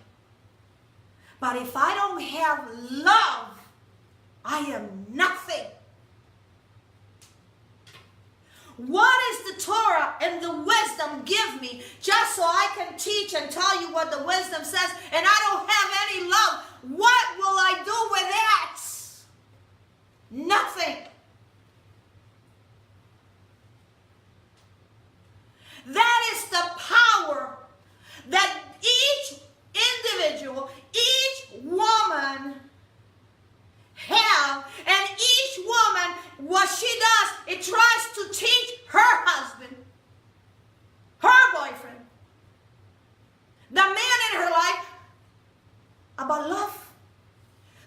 Speaker 1: But if I don't have love, I am nothing. What is the Torah and the wisdom give me just so I can teach and tell you what the wisdom says and I don't have any love? What will I do with that? Nothing. That is the power that each individual, each woman have, and each woman, what she does, it tries to teach her husband, her boyfriend, the man in her life about love.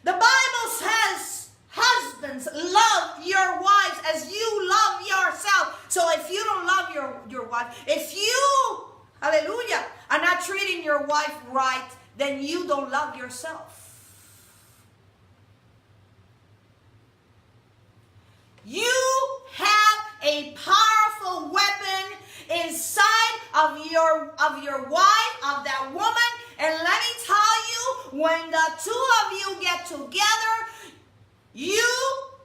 Speaker 1: The Bible says, husbands, love your wives as you love yourself. So if you don't love your wife, if you, hallelujah, are not treating your wife right, then you don't love yourself. You have a powerful weapon inside of your wife, of that woman. And let me tell you, when the two of you get together, you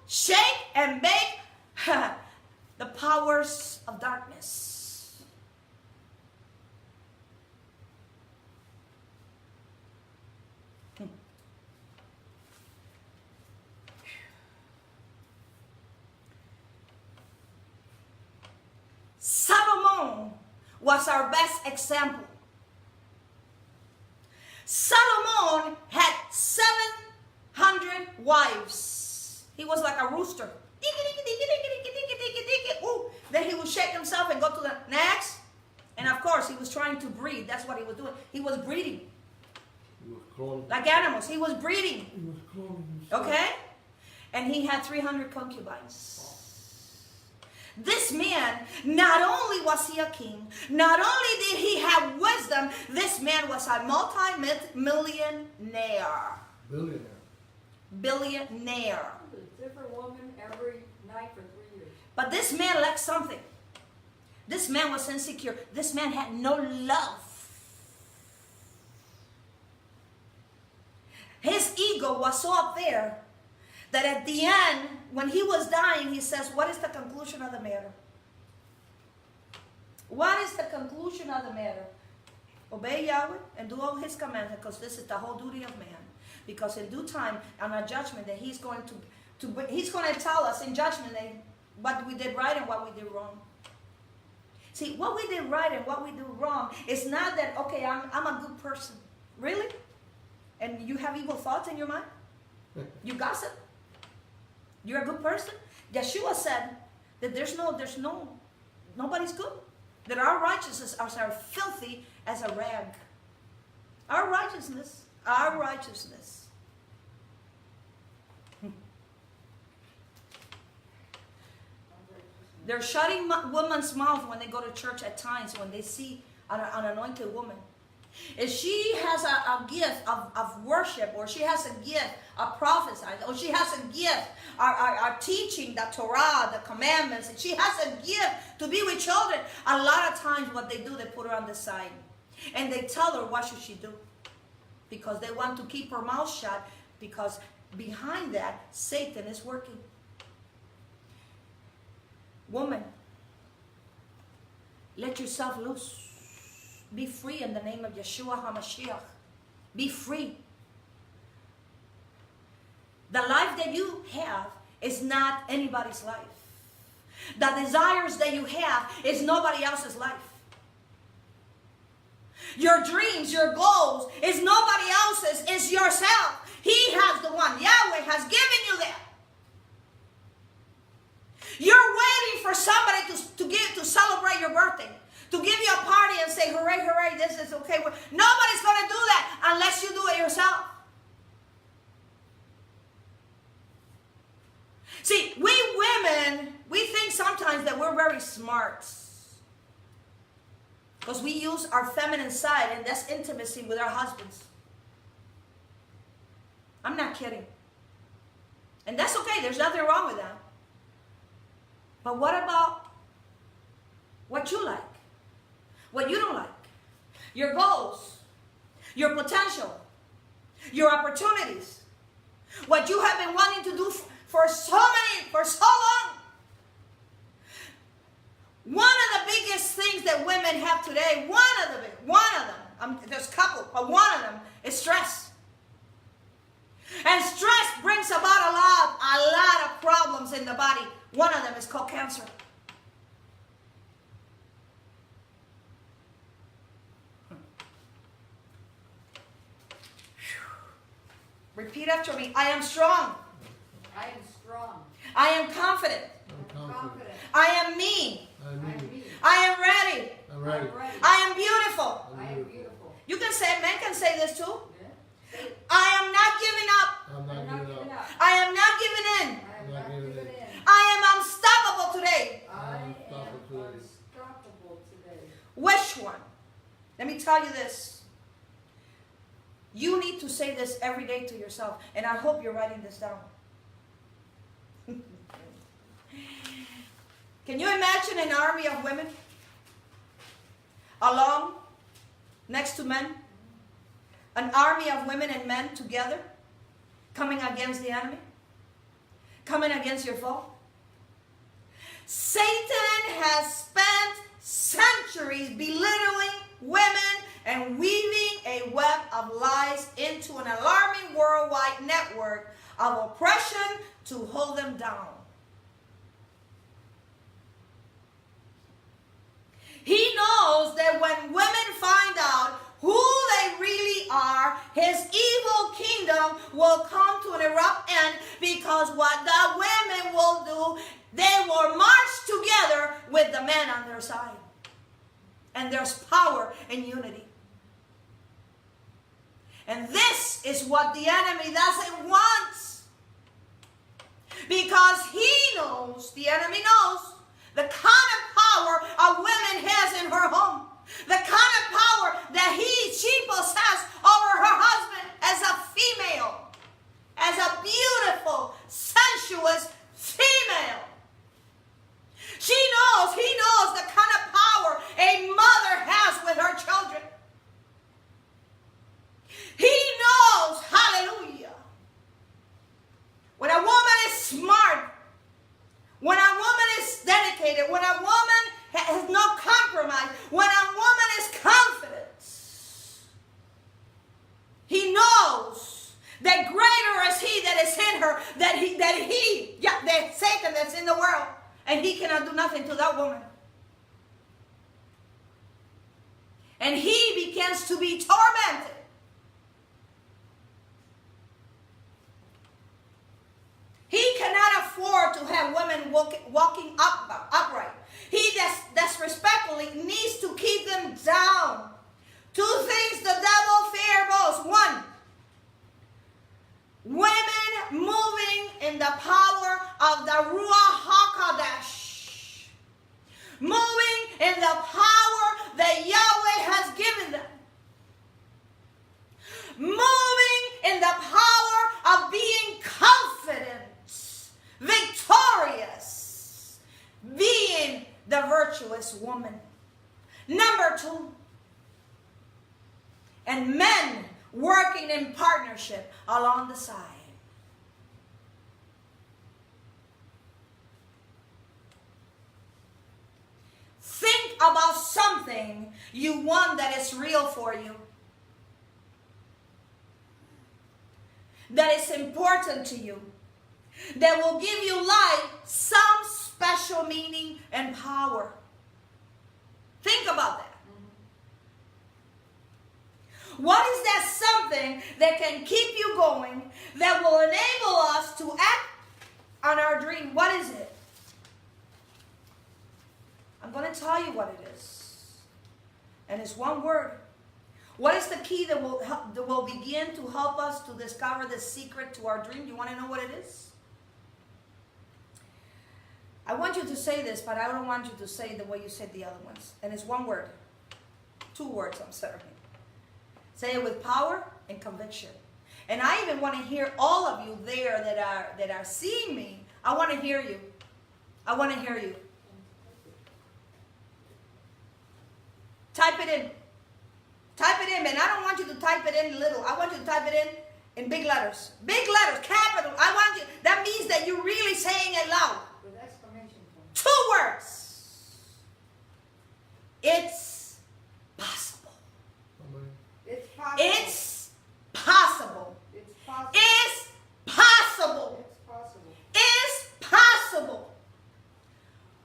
Speaker 1: shake and bake the powers of darkness. Solomon was our best example. Solomon had 700 wives. He was like a rooster. Ooh. Then he would shake himself and go to the next. And of course, he was trying to breed. That's what he was doing. He was breeding.
Speaker 2: He was cloning.
Speaker 1: Like animals. He was breeding.
Speaker 2: He was cloning himself.
Speaker 1: Okay? And he had 300 concubines. This man, not only was he a king, not only did he have wisdom, this man was a multi-millionaire. Billionaire.
Speaker 3: A different woman every night for 3 years.
Speaker 1: But this man lacked something. This man was insecure. This man had no love. His ego was so up there that at the end, when he was dying, he says, what is the conclusion of the matter? What is the conclusion of the matter? Obey Yahweh and do all his commandments, because this is the whole duty of man. Because in due time, on our judgment, that he's going to tell us in judgment that what we did right and what we did wrong. See, what we did right and what we do wrong is not that, okay, I'm a good person. Really? And you have evil thoughts in your mind? You gossip? You're a good person? Yeshua said that nobody's good. That our righteousness are as filthy as a rag. Our righteousness. They're shutting women's mouth when they go to church at times when they see an anointed woman. If she has a gift of worship, or she has a gift of prophesying, or she has a gift of teaching the Torah, the commandments, and she has a gift to be with children, a lot of times what they do, they put her on the side. And they tell her what should she do. Because they want to keep her mouth shut, because behind that, Satan is working. Woman, let yourself loose. Be free in the name of Yeshua HaMashiach. Be free. The life that you have is not anybody's life. The desires that you have is nobody else's life. Your dreams, your goals is nobody else's, it's yourself. He has the one. Yahweh has given you that. You're waiting for somebody to celebrate your birthday. To give you a party and say, hooray, hooray, this is okay. Nobody's going to do that unless you do it yourself. See, we women, we think sometimes that we're very smart. Because we use our feminine side, and that's intimacy with our husbands. I'm not kidding. And that's okay. There's nothing wrong with that. But what about what you like? What you don't like? Your goals, your potential, your opportunities, what you have been wanting to do for so long. One of the biggest things that women have today, one of them, there's a couple, but one of them is stress. And stress brings about a lot of problems in the body. One of them is called cancer. Repeat after me. I am strong.
Speaker 3: I am strong.
Speaker 1: I am confident.
Speaker 2: I'm confident.
Speaker 1: I am me.
Speaker 2: I'm me.
Speaker 1: I am ready.
Speaker 2: I'm ready.
Speaker 1: I am beautiful.
Speaker 3: I am beautiful.
Speaker 1: You can say, men can say this too.
Speaker 3: Yeah.
Speaker 1: I am not giving up.
Speaker 2: I'm not giving up.
Speaker 1: I am not giving in.
Speaker 3: I am not giving in.
Speaker 1: I am unstoppable today.
Speaker 3: I am
Speaker 2: unstoppable today.
Speaker 3: unstoppable today.
Speaker 1: Which one? Let me tell you this. You need to say this every day to yourself, and I hope you're writing this down. Can you imagine an army of women along next to men? An army of women and men together coming against the enemy? Coming against your foe? Satan has spent centuries belittling women and weaving a web of lies into an alarming worldwide network of oppression to hold them down. He knows that when women find out who they really are, his evil kingdom will come to an abrupt end, because what the women will do, they will march together with the men on their side. And there's power in unity. And this is what the enemy doesn't want. Because he knows, the enemy knows, the kind of power a woman has in her home. The kind of power that she possesses over her husband as a female. As a beautiful, sensuous female. He knows the kind of power a mother has with her children. He knows, hallelujah, when a woman is smart, when a woman is dedicated, when a woman has no compromise, when a woman is confident, he knows that greater is he that is in her, that Satan that's in the world, and he cannot do nothing to that woman. And he begins to be tormented. He cannot afford to have women walking upright. He disrespectfully needs to keep them down. Two things the devil fears most. One, women moving in the power of the Ruach HaKodesh. Moving in the power that Yahweh has given them. Moving in the power of being confident. Victorious, being the virtuous woman. Number two, and men working in partnership along the side. Think about something you want that is real for you, that is important to you, that will give you life some special meaning and power. Think about that. What is that something that can keep you going, that will enable us to act on our dream? What is it? I'm going to tell you what it is. And it's one word. What is the key that will begin to help us to discover the secret to our dream? You want to know what it is? I want you to say this, but I don't want you to say the way you said the other ones. And it's one word. 2 words, I'm sorry. Say it with power and conviction. And I even want to hear all of you there that are seeing me. I want to hear you. I want to hear you. Type it in. Type it in, man. I don't want you to type it in little. I want you to type it in In big letters. Big letters, capital. I want you. That means that you're really saying it loud.
Speaker 2: With exclamation point.
Speaker 1: 2 words. It's possible.
Speaker 2: It's possible.
Speaker 1: It's possible.
Speaker 2: It's possible.
Speaker 1: It's possible.
Speaker 2: It's possible.
Speaker 1: It's possible.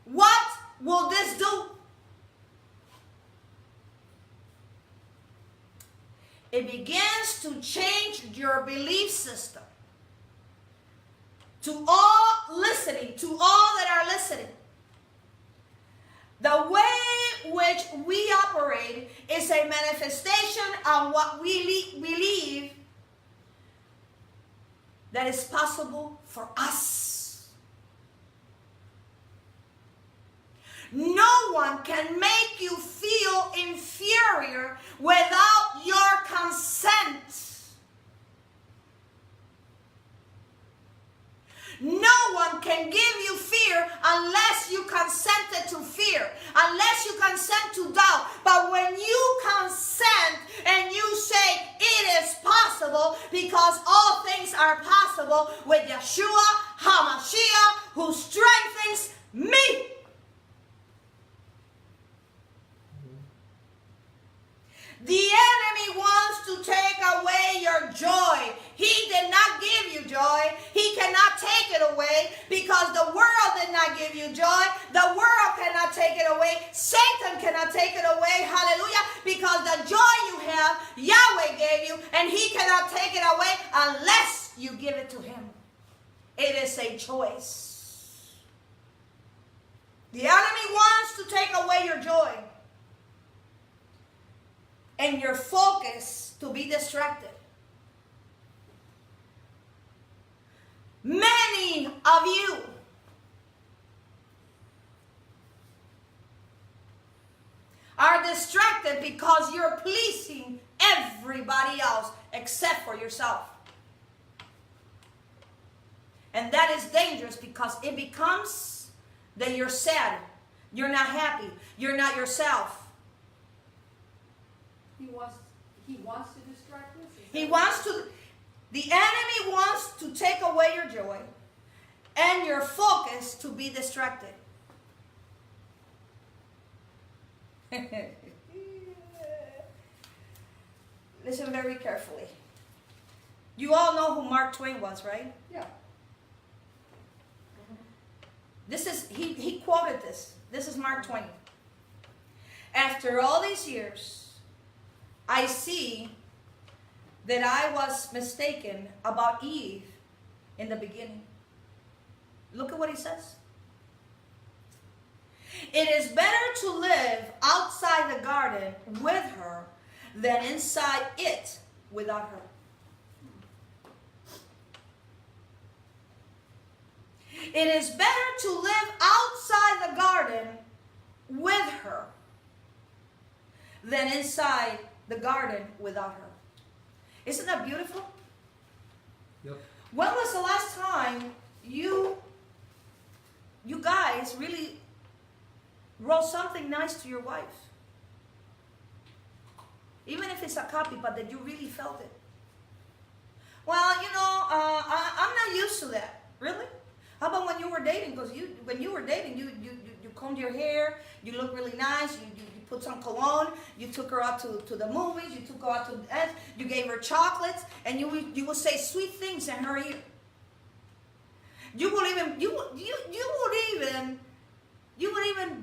Speaker 1: What will this do? It begins to change your belief system. To all listening, to all that are listening. The way which we operate is a manifestation of what we believe that is possible for us. No one can make you feel inferior without your consent. No one can give you fear unless you consented to fear, unless you consent to doubt. But when you consent and you say it is possible, because all things are possible with Yeshua HaMashiach, who strengthens me. The enemy wants to take away your joy. He did not give you joy. He cannot take it away because the world did not give you joy. The world cannot take it away. Satan cannot take it away. Hallelujah. Because the joy you have, Yahweh gave you, and he cannot take it away unless you give it to him. It is a choice. The enemy wants to take away your joy and your focus to be distracted. Many of you are distracted because you're pleasing everybody else except for yourself. And that is dangerous because it becomes that you're sad, you're not happy, you're not yourself.
Speaker 2: He wants to distract us?
Speaker 1: The enemy wants to take away your joy and your focus to be distracted. Listen very carefully. You all know who Mark Twain was, right?
Speaker 2: Yeah.
Speaker 1: He quoted this. This is Mark Twain. After all these years, I see that I was mistaken about Eve in the beginning. Look at what he says. It is better to live outside the garden with her than inside it without her. It is better to live outside the garden with her than inside the garden without her. Isn't that beautiful?
Speaker 4: Yep.
Speaker 1: When was the last time you guys really wrote something nice to your wife? Even if it's a copy, but that you really felt it. Well, I'm not used to that. Really? How about when you were dating? Because when you were dating, you combed your hair, you looked really nice, you put some cologne, you took her out to the movies, you took her out to dance, you gave her chocolates, and you would say sweet things in her ear. You would even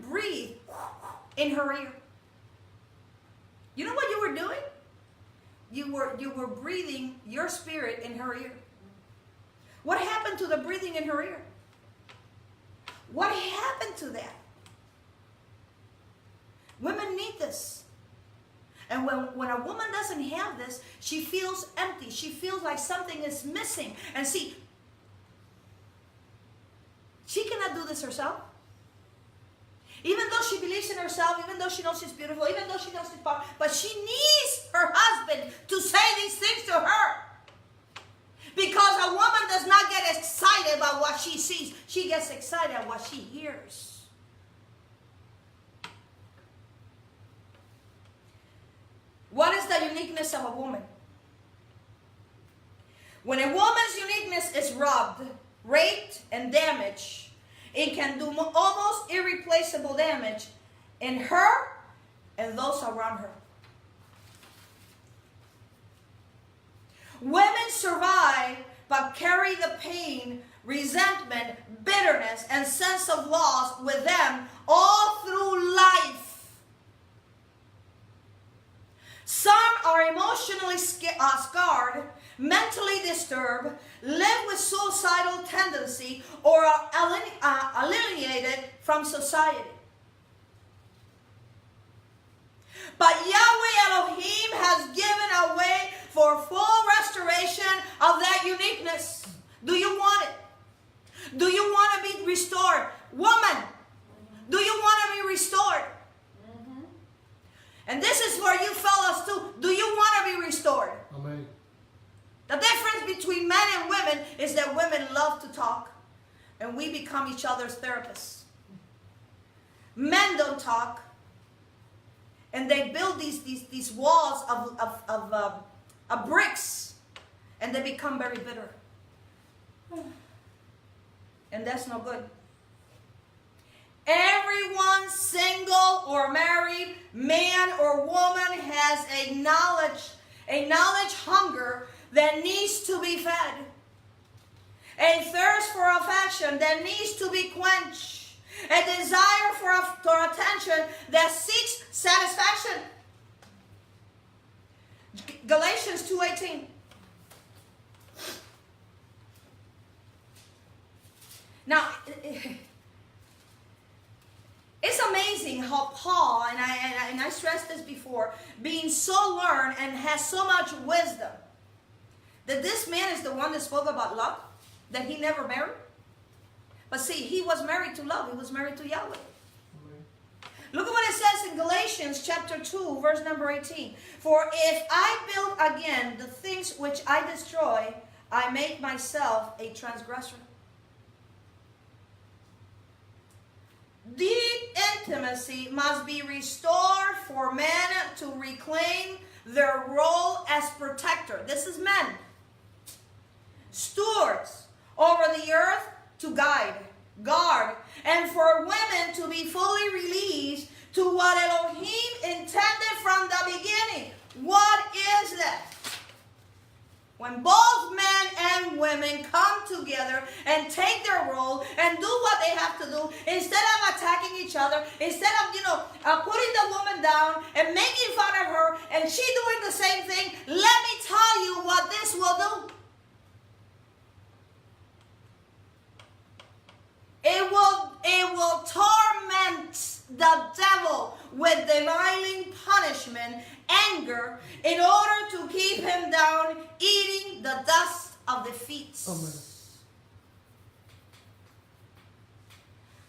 Speaker 1: breathe in her ear. You know what you were doing? You were breathing your spirit in her ear. What happened to the breathing in her ear? What happened to that? Women need this. And when a woman doesn't have this, she feels empty. She feels like something is missing. And see, she cannot do this herself. Even though she believes in herself, even though she knows she's beautiful, even though she knows she's powerful, but she needs her husband to say these things to her. Because a woman does not get excited about what she sees. She gets excited at what she hears. What is the uniqueness of a woman? When a woman's uniqueness is robbed, raped, and damaged, it can do almost irreplaceable damage in her and those around her. Women survive but carry the pain, resentment, bitterness, and sense of loss with them all through life. Some are emotionally scarred, mentally disturbed, live with suicidal tendency, or are alienated from society. But Yahweh Elohim has given a way for full restoration of that uniqueness. Do you want it? Do you want to be restored? Woman, do you want to be restored? And this is for you fellas too. Do you want to be restored?
Speaker 4: Amen.
Speaker 1: The difference between men and women is that women love to talk and we become each other's therapists. Men don't talk and they build these walls of bricks and they become very bitter. And that's no good. Everyone, single or married, man or woman, has a knowledge hunger that needs to be fed. A thirst for affection that needs to be quenched. A desire for attention that seeks satisfaction. Galatians 2:18. Now, it's amazing how Paul, and I stressed this before, being so learned and has so much wisdom, that this man is the one that spoke about love, that he never married. But see, he was married to love. He was married to Yahweh. Look at what it says in Galatians chapter 2, verse number 18. For if I build again the things which I destroy, I make myself a transgressor. Deep intimacy must be restored for men to reclaim their role as protector. This is men. Stewards over the earth to guide, guard, and for women to be fully released to what Elohim intended from the beginning. What is that? When both men and women come together and take their role and do what they have to do, instead of attacking each other, instead of putting the woman down and making fun of her and she doing the same thing, let me tell you what this will do. It will torment the devil with divining punishment, anger, in order to keep him down, eating the dust of the feet.
Speaker 4: Amen.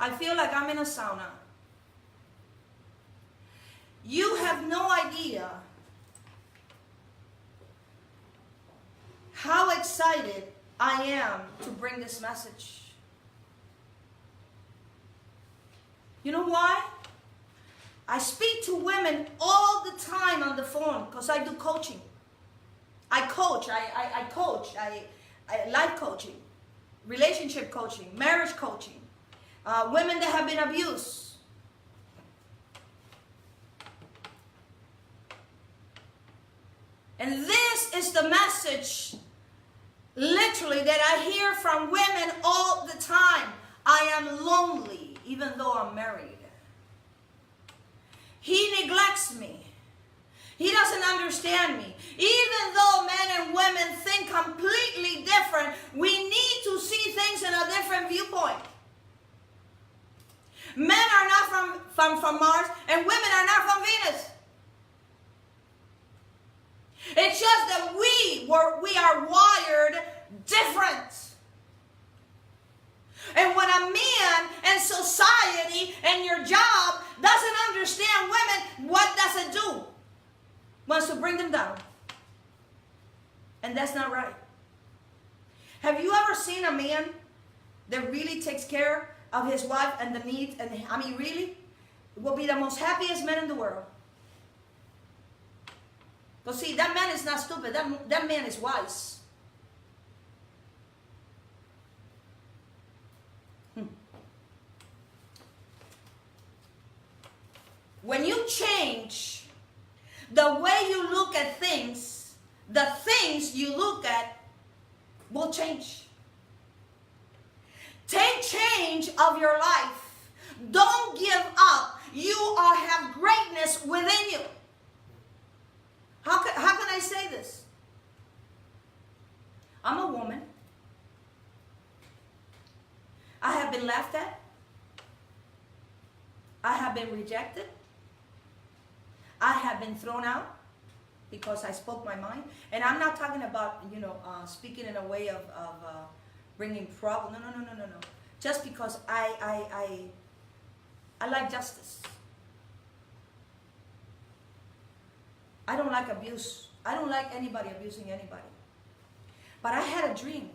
Speaker 1: I feel like I'm in a sauna. You have no idea how excited I am to bring this message. You know why? I speak to women all the time on the phone because I do coaching. I coach. I coach. I life coaching, relationship coaching, marriage coaching, women that have been abused. And this is the message, literally, that I hear from women all the time. I am lonely, even though I'm married. He neglects me. He doesn't understand me. Even though men and women think completely different, we need to see things in a different viewpoint. Men are not from Mars, and women are not from Venus. It's just that we are wired different. And when a man and society and your job doesn't understand women, what does it do? Wants to bring them down. And that's not right. Have you ever seen a man that really takes care of his wife and the needs? And I mean, really? Will be the most happiest man in the world. But see, that man is not stupid. That man is wise. when you change the way you look at things, the things you look at will change. Take change of your life. Don't give up. You have greatness within you. How can I say this? I'm a woman. I have been laughed at. I have been rejected. I have been thrown out because I spoke my mind. And I'm not talking about, speaking in a way of bringing problem. No. Just because I like justice. I don't like abuse. I don't like anybody abusing anybody. But I had a dream.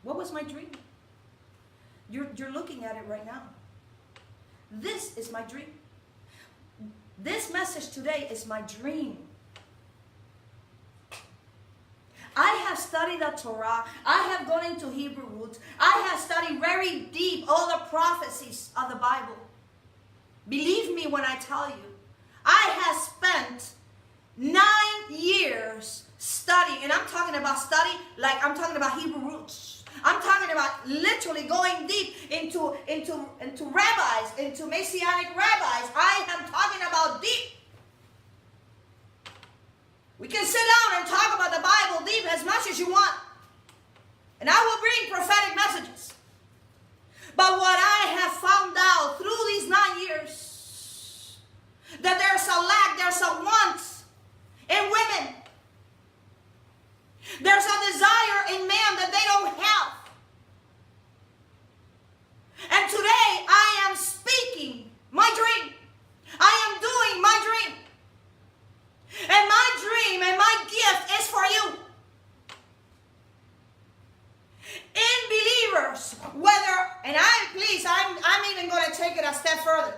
Speaker 1: What was my dream? You're looking at it right now. This is my dream. This message today is my dream. I have studied the Torah. I have gone into Hebrew roots. I have studied very deep all the prophecies of the Bible. Believe me when I tell you, I have spent 9 years studying, and I'm talking about study like I'm talking about Hebrew roots. I'm talking about literally going deep into rabbis, into Messianic rabbis. I am talking about deep. We can sit down and talk about the Bible deep as much as you want. And I will bring prophetic messages. But what I have found out through these 9 years, that there's a lack, there's a want in women. There's a desire in man that they don't have. And today I am speaking my dream. I am doing my dream. And my dream and my gift is for you. In believers, I'm even going to take it a step further.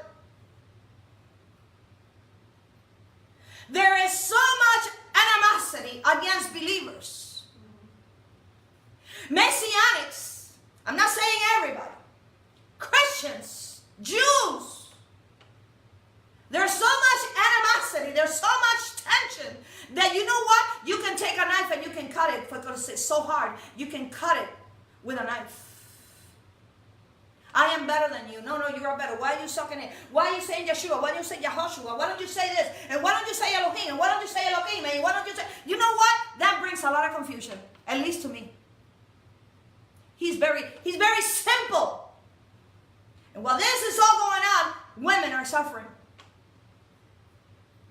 Speaker 1: There is so much animosity against believers. Messianics, I'm not saying everybody, Christians, Jews, there's so much animosity, there's so much tension that you know what? You can take a knife and you can cut it because it's so hard. You can cut it with a knife. I am better than you. No, you are better. Why are you sucking it? Why are you saying Yeshua? Why don't you say Yahushua? Why don't you say this? And why don't you say Elohim? And why don't you say Elohim? And why don't you say... You know what? That brings a lot of confusion. At least to me. He's very simple. And while this is all going on, women are suffering.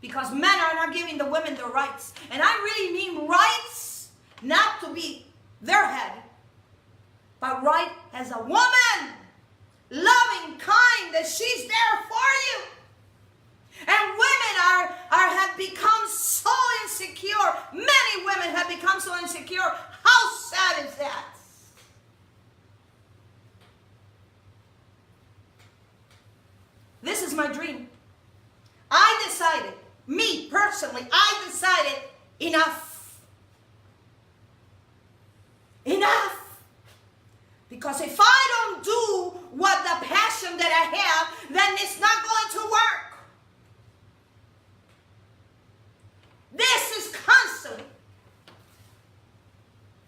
Speaker 1: Because men are not giving the women their rights. And I really mean rights, not to be their head, but right as a woman. Loving, kind, that she's there for you. And women have become so insecure. Many women have become so insecure. How sad is that? This is my dream. I decided, me personally, I decided enough. Enough. Because if I don't do what the passion that I have, then it's not going to work. This is constantly.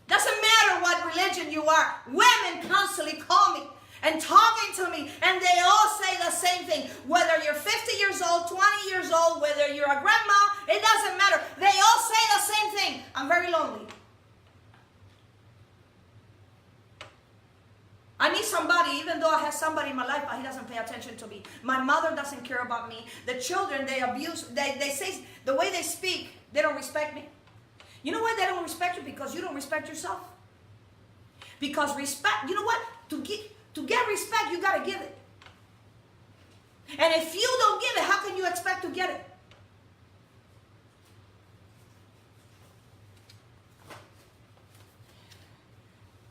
Speaker 1: Doesn't matter what religion you are. Women constantly call me and talking to me, and they all say the same thing. Whether you're 50 years old, 20 years old, whether you're a grandma, it doesn't matter. They all say the same thing. I'm very lonely. I need somebody, even though I have somebody in my life, but he doesn't pay attention to me. My mother doesn't care about me. The children, they abuse, they say, the way they speak, they don't respect me. You know why they don't respect you? Because you don't respect yourself. Because respect, you know what? To get respect, you got to give it. And if you don't give it, how can you expect to get it?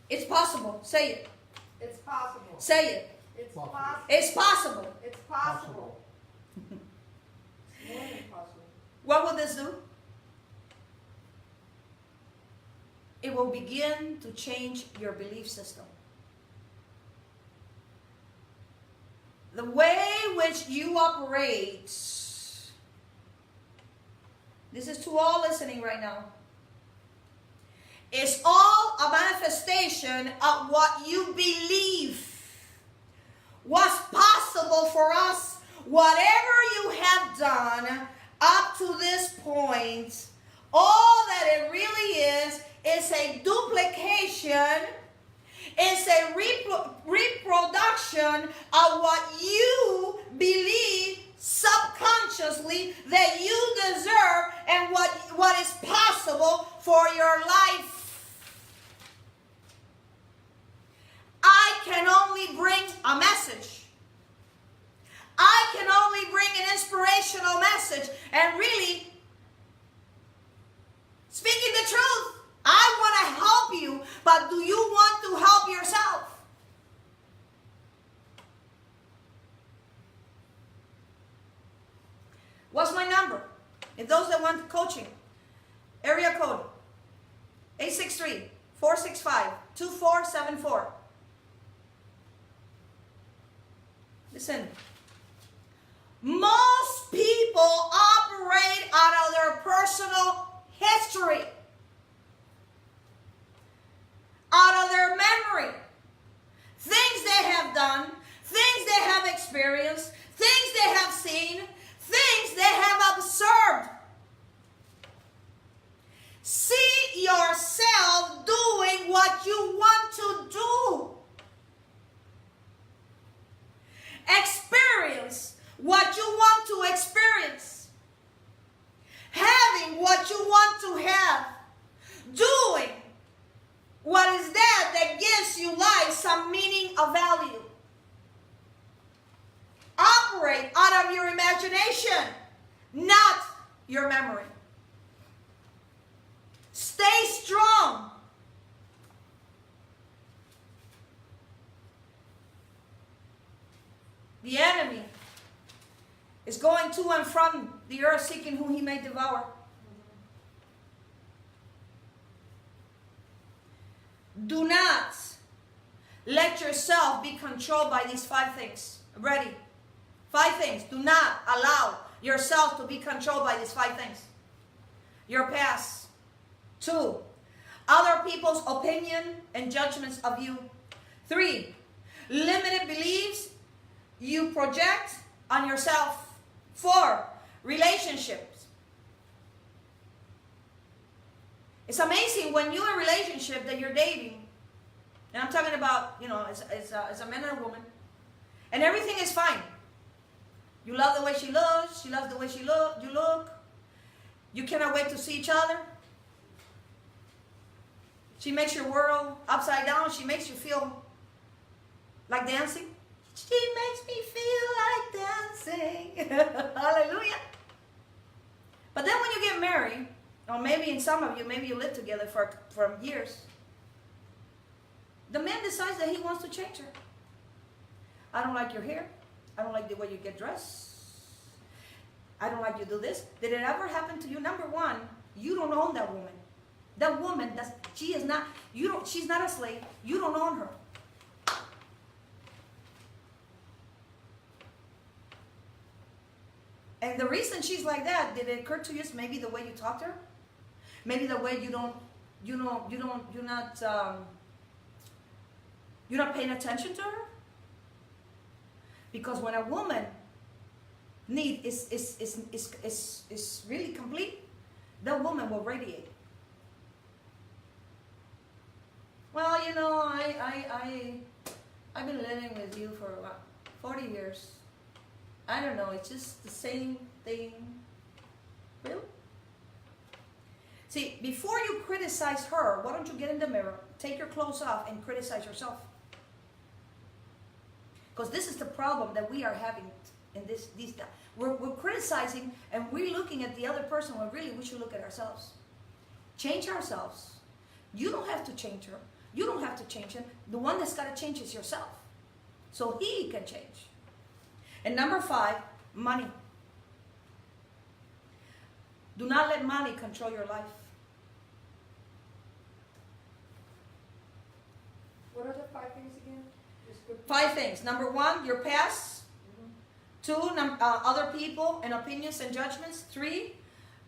Speaker 1: It's possible. Say it.
Speaker 2: It's possible.
Speaker 1: Say it.
Speaker 2: It's
Speaker 4: Possible.
Speaker 2: possible.
Speaker 1: It's possible.
Speaker 2: It's possible. It's more than possible.
Speaker 1: What will this do? It will begin to change your belief system. The way which which you operate, this is to all listening right now, is all a manifestation of what you believe was possible for us. Whatever you have done up to this point, all that it really is a duplication, is a reproduction of what you believe subconsciously that you deserve and what is possible for your life. I can only bring a message. I can only bring an inspirational message. And really, speaking the truth, I want to help you, but do you want to help yourself? What's my number? If those that want coaching, area code 863-465-2474. Listen, most people operate out of their personal history, out of their memory, things they have done, things they have experienced, things they have seen, things they have observed. See yourself doing what you want to do. Experience what you want to experience. Having what you want to have. Doing what is that gives you life some meaning of value. Operate out of your imagination, not your memory. Stay strong. The enemy is going to and from the earth seeking whom he may devour. Do not let yourself be controlled by these 5 things. Ready? 5 things. Do not allow yourself to be controlled by these 5 things. Your past. 2, other people's opinion and judgments of you. 3, limited beliefs you project on yourself. 4, relationships. It's amazing when you're in a relationship that you're dating, and I'm talking about, as a man and a woman, and everything is fine. You love the way she looks, she loves the way you look. You cannot wait to see each other. She makes your world upside down. She makes you feel like dancing. She makes me feel like dancing. Hallelujah. But then when you get married, or maybe in some of you, maybe you live together for years, the man decides that he wants to change her. I don't like your hair. I don't like the way you get dressed. I don't like you do this. Did it ever happen to you? Number 1, you don't own that woman. That woman, she's not a slave. You don't own her. And the reason she's like that, did it occur to you, is maybe the way you talk to her? Maybe the way you're not paying attention to her? Because when a woman need is really complete, that woman will radiate. Well, I've been living with you for what, 40 years. I don't know, it's just the same thing. Really? See, before you criticize her, why don't you get in the mirror, take your clothes off, and criticize yourself? Because this is the problem that we are having in these times. We're criticizing and we're looking at the other person when really we should look at ourselves. Change ourselves. You don't have to change her. You don't have to change him. The one that's got to change is yourself. So he can change. And number 5, money. Do not let money control your life.
Speaker 3: What are the 5 things again?
Speaker 1: 5 things. Number 1, your past. 2, other people and opinions and judgments. 3,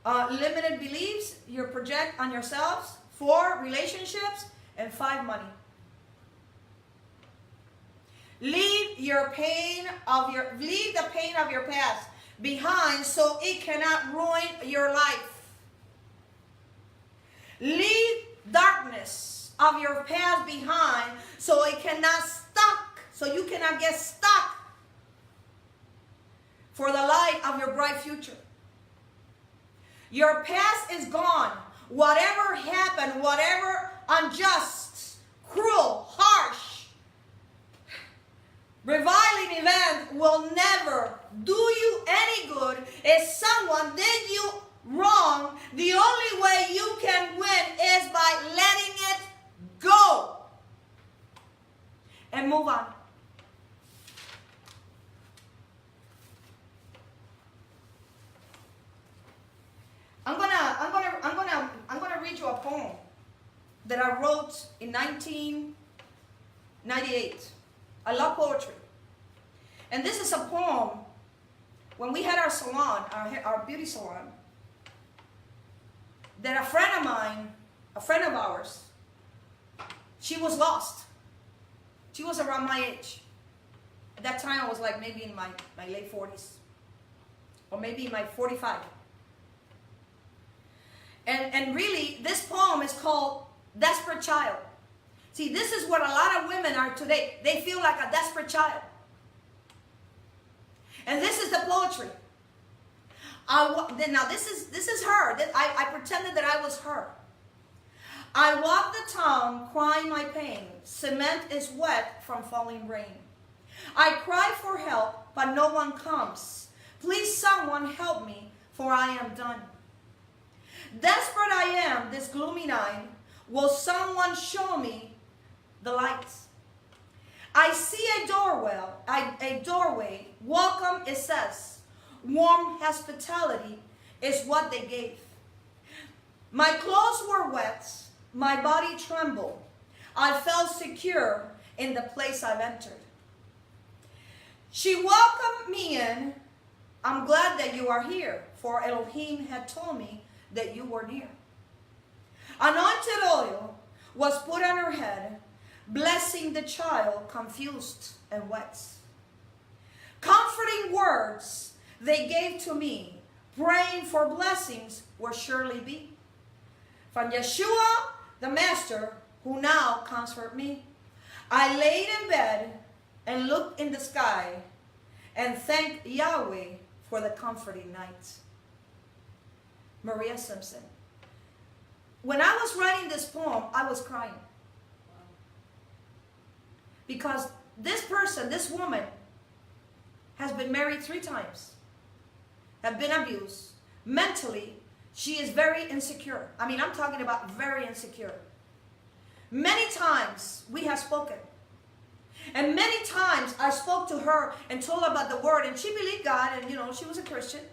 Speaker 1: limited beliefs you project on yourselves. 4, relationships. And 5, money. Leave the pain of your past behind so it cannot ruin your life. Leave darkness of your past behind so it cannot you cannot get stuck for the light of your bright future. Your past is gone. Whatever happened, whatever unjust, cruel, harsh, reviling event will never do you any good. If someone did you wrong, the only way you can win is by letting it go and move on. I'm gonna read you a poem that I wrote in 1998. I love poetry. And this is a poem when we had our salon, our beauty salon, that a friend of ours, she was lost. She was around my age. At that time, I was like maybe in my late 40s. Or maybe in my 45. And really, this poem is called Desperate Child. See, this is what a lot of women are today. They feel like a desperate child. And this is the poetry. Now this is her. I pretended that I was her. I walk the town crying my pain. Cement is wet from falling rain. I cry for help, but no one comes. Please someone help me, for I am done. Desperate I am this gloomy night. Will someone show me the lights? I see a doorway. Welcome, it says. Warm hospitality is what they gave. My clothes were wet. My body trembled. I felt secure in the place I've entered. She welcomed me in. I'm glad that you are here, for Elohim had told me that you were near. Anointed oil was put on her head, blessing the child confused and wet. Comforting words they gave to me, praying for blessings will surely be. From Yeshua, the Master, who now comforts me, I laid in bed and looked in the sky and thanked Yahweh for the comforting night. Maria Simpson. When I was writing this poem, I was crying. Because this person, this woman, has been married 3 times, have been abused. Mentally, she is very insecure. I mean, I'm talking about very insecure. Many times we have spoken. And many times I spoke to her and told her about the word, and she believed God, and she was a Christian.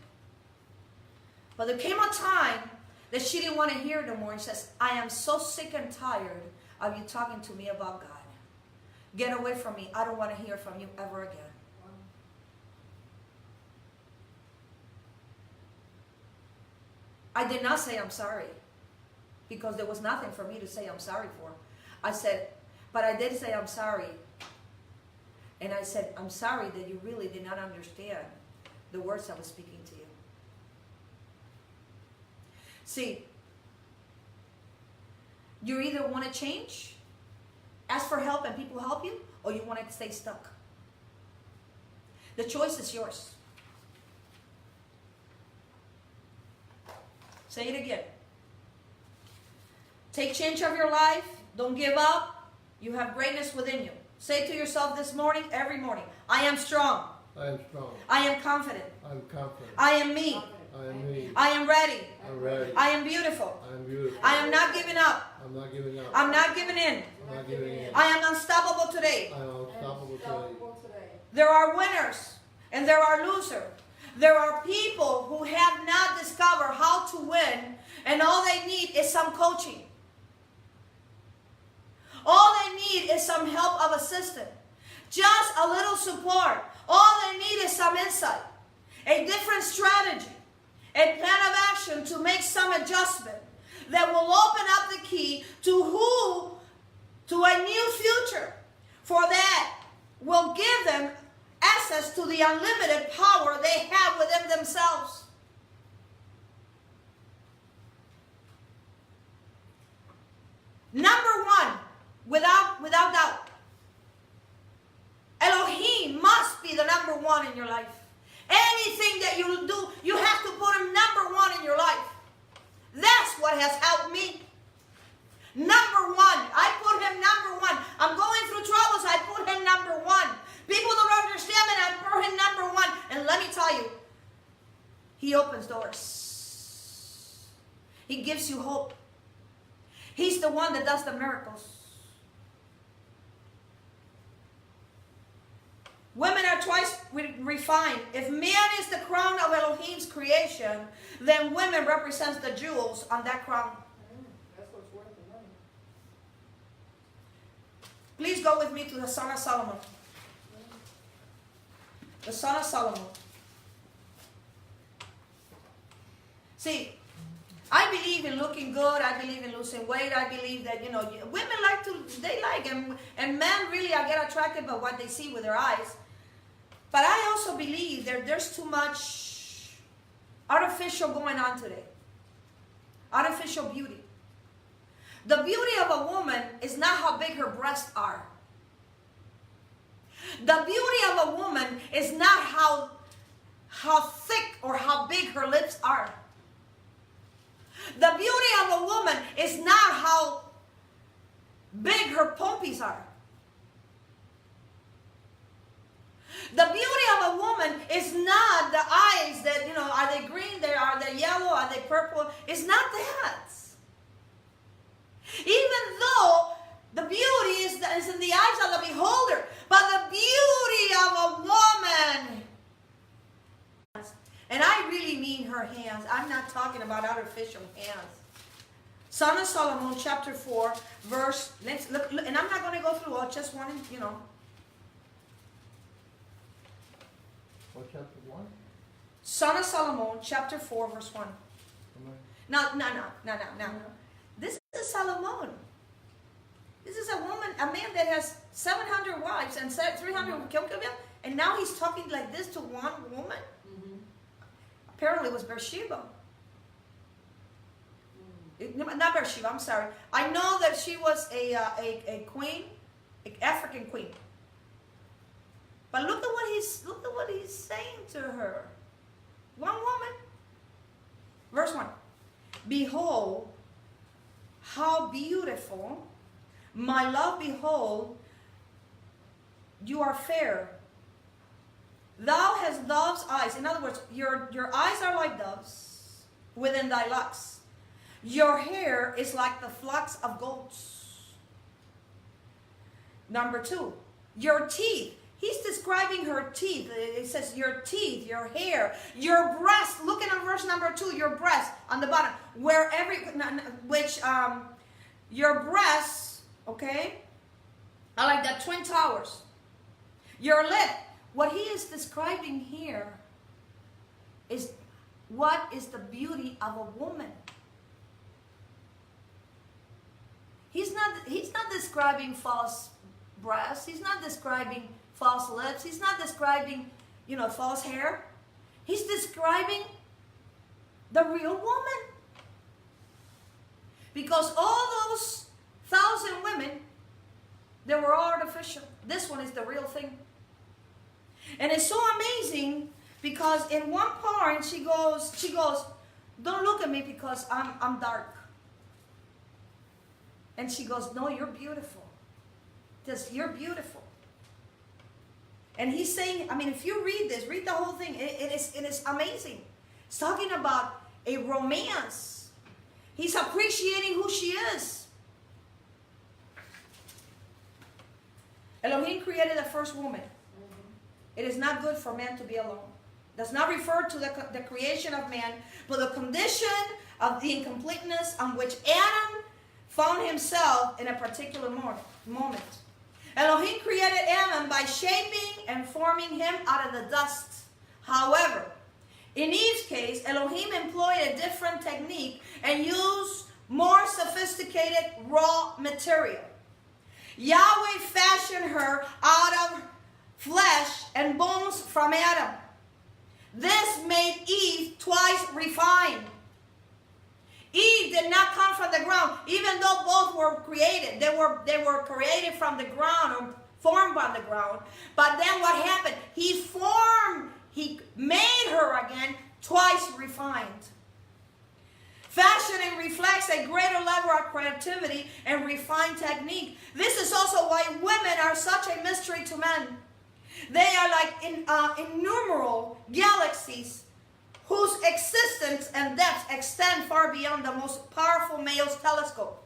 Speaker 1: But there came a time that she didn't want to hear no more. She says, I am so sick and tired of you talking to me about God. Get away from me. I don't want to hear from you ever again. I did not say I'm sorry, because there was nothing for me to say I'm sorry for. I said, but I did say I'm sorry. And I said, I'm sorry that you really did not understand the words I was speaking to you. See, you either want to change, ask for help and people help you, or you want to stay stuck. The choice is yours. Say it again. Take charge of your life. Don't give up. You have greatness within you. Say to yourself this morning, every morning, I am strong.
Speaker 4: I am strong.
Speaker 1: I am confident.
Speaker 4: I'm confident.
Speaker 1: I am me.
Speaker 4: I am me.
Speaker 1: I am ready.
Speaker 4: I'm ready.
Speaker 1: I am beautiful.
Speaker 4: I am beautiful.
Speaker 1: I am not giving up.
Speaker 4: I'm not giving up.
Speaker 1: I'm not giving in.
Speaker 4: I'm not giving in.
Speaker 1: I am unstoppable today.
Speaker 4: I am unstoppable today.
Speaker 1: There are winners and there are losers. There are people who have not discovered how to win, and all they need is some coaching. All they need is some help of assistance. Just a little support. All they need is some insight, a different strategy, a plan of action to make some adjustment that will open up the key to a new future. For that will give them access to the unlimited power they have within themselves. Number one, without doubt, Elohim must be the number one in your life. Anything that you do, you have to put him number one in your life. That's what has helped me. Number one. I put him number one. I'm going through troubles. I put him number one. People don't understand me. I put him number one. And let me tell you, he opens doors. He gives you hope. He's the one that does the miracles. Women are twice refined. If man is the crown of Elohim's creation, then women represents the jewels on that crown.
Speaker 3: That's what's worth the money.
Speaker 1: Please go with me to the Son of Solomon. The Son of Solomon. See, I believe in looking good. I believe in losing weight. I believe that, women and men really get attracted by what they see with their eyes. But I also believe that there's too much artificial going on today. Artificial beauty. The beauty of a woman is not how big her breasts are. The beauty of a woman is not how thick or how big her lips are. The beauty of a woman is not how big her pompies are. The beauty of a woman is not the eyes that, are they green, are they yellow, are they purple? It's not that. Even though the beauty is in the eyes of the beholder, but the beauty of a woman, and I really mean her hands. I'm not talking about artificial hands. Son of Solomon, chapter 4, verse, let's look, and I'm not going to go through all, just one,
Speaker 4: What chapter 1?
Speaker 1: Son of Solomon, chapter 4, verse 1. No. This is Solomon. This is a man that has 700 wives and 300 concubines, and now he's talking like this to one woman.
Speaker 3: Mm-hmm.
Speaker 1: Apparently it was Bathsheba. Not Bathsheba, I'm sorry. I know that she was a queen, an African queen. But look at what he's saying to her. One woman. Verse 1. Behold, how beautiful, my love, behold, you are fair. Thou hast dove's eyes. In other words, your eyes are like doves within thy locks. Your hair is like the flocks of goats. Number 2, your teeth. He's describing her teeth. It says your teeth, your hair, your breast. Look at verse number 2, your breast on the bottom. Your breasts, okay, are like the twin towers. Your lip. What he is describing here is what is the beauty of a woman. He's not describing false breasts. He's not describing false lips. He's not describing, false hair. He's describing the real woman. Because all those 1,000 women, they were all artificial. This one is the real thing. And it's so amazing because in one part she goes, don't look at me because I'm dark. And she goes, no, you're beautiful. You're beautiful. And he's saying, if you read this, read the whole thing. It is amazing. It's talking about a romance. He's appreciating who she is. Elohim created the first woman. It is not good for man to be alone. Does not refer to the creation of man, but the condition of the incompleteness on which Adam found himself in a particular moment. Elohim created Adam by shaping and forming him out of the dust. However, in Eve's case, Elohim employed a different technique and used more sophisticated raw material. Yahweh fashioned her out of flesh and bones from Adam. This made Eve twice refined. Eve did not come from the ground, even though both were created. They were created from the ground or formed on the ground. But then what happened? He made her again twice refined. Fashioning reflects a greater level of creativity and refined technique. This is also why women are such a mystery to men. They are like innumerable galaxies whose existence and depth extend far beyond the most powerful male's telescope.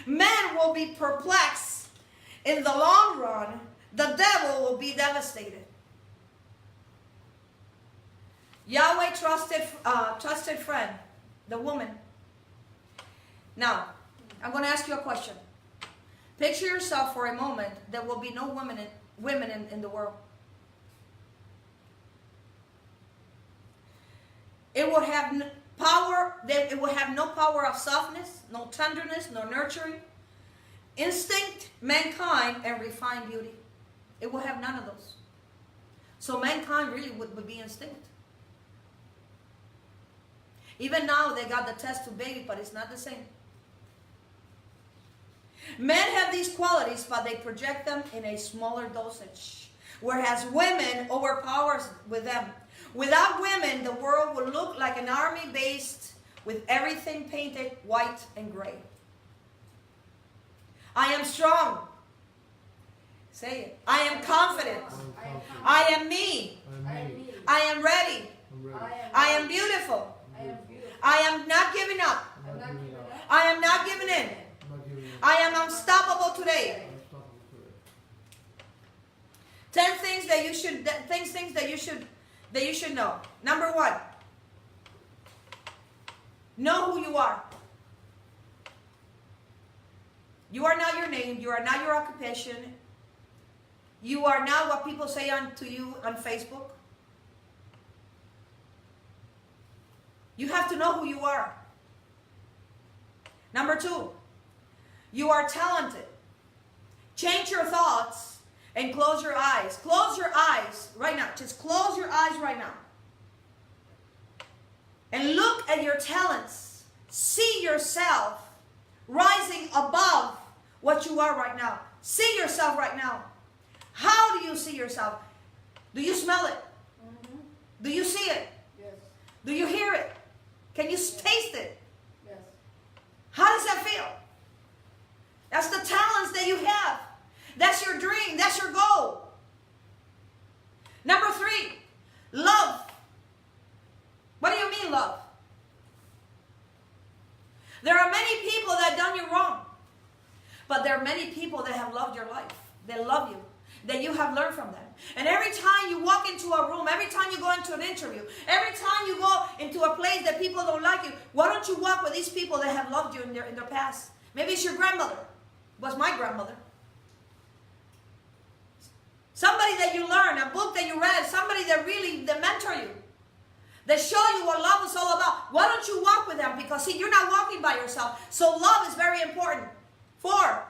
Speaker 1: Men will be perplexed. In the long run, the devil will be devastated. Yahweh trusted friend, the woman. Now, I'm going to ask you a question. Picture yourself for a moment. There will be no women in the world. It would have power. It would have no power of softness, no tenderness, no nurturing, instinct, mankind, and refined beauty. It will have none of those. So mankind really would be instinct. Even now they got the test tube baby, but it's not the same. Men have these qualities, but they project them in a smaller dosage, whereas women overpowers with them. Without women, the world would look like an army based with everything painted white and gray. I am strong. Say it. I am confident. I am me. I am ready. I am beautiful. I am not giving up. I am not giving in. I am unstoppable today. 10 things that you should know. Number 1, know who you are. You are not your name. You are not your occupation. You are not what people say to you on Facebook. You have to know who you are. Number 2, you are talented. Change your thoughts and close your eyes. Close your eyes right now. Just close your eyes right now. And look at your talents. See yourself rising above what you are right now. See yourself right now. How do you see yourself? Do you smell it?
Speaker 3: Mm-hmm.
Speaker 1: Do you see it?
Speaker 3: Yes.
Speaker 1: Do you hear it? Can you taste it?
Speaker 3: Yes.
Speaker 1: How does that feel? That's the talents that you have. That's your dream. That's your goal. Number 3, love. What do you mean love? There are many people that done you wrong. But there are many people that have loved your life. They love you. That you have learned from them. And every time you walk into a room, every time you go into an interview, every time you go into a place that people don't like you, why don't you walk with these people that have loved you in their past? Maybe it's your grandmother. It was my grandmother. Somebody that you learn, a book that you read, somebody that mentor you, that show you what love is all about. Why don't you walk with them? Because see, you're not walking by yourself. So love is very important. 4,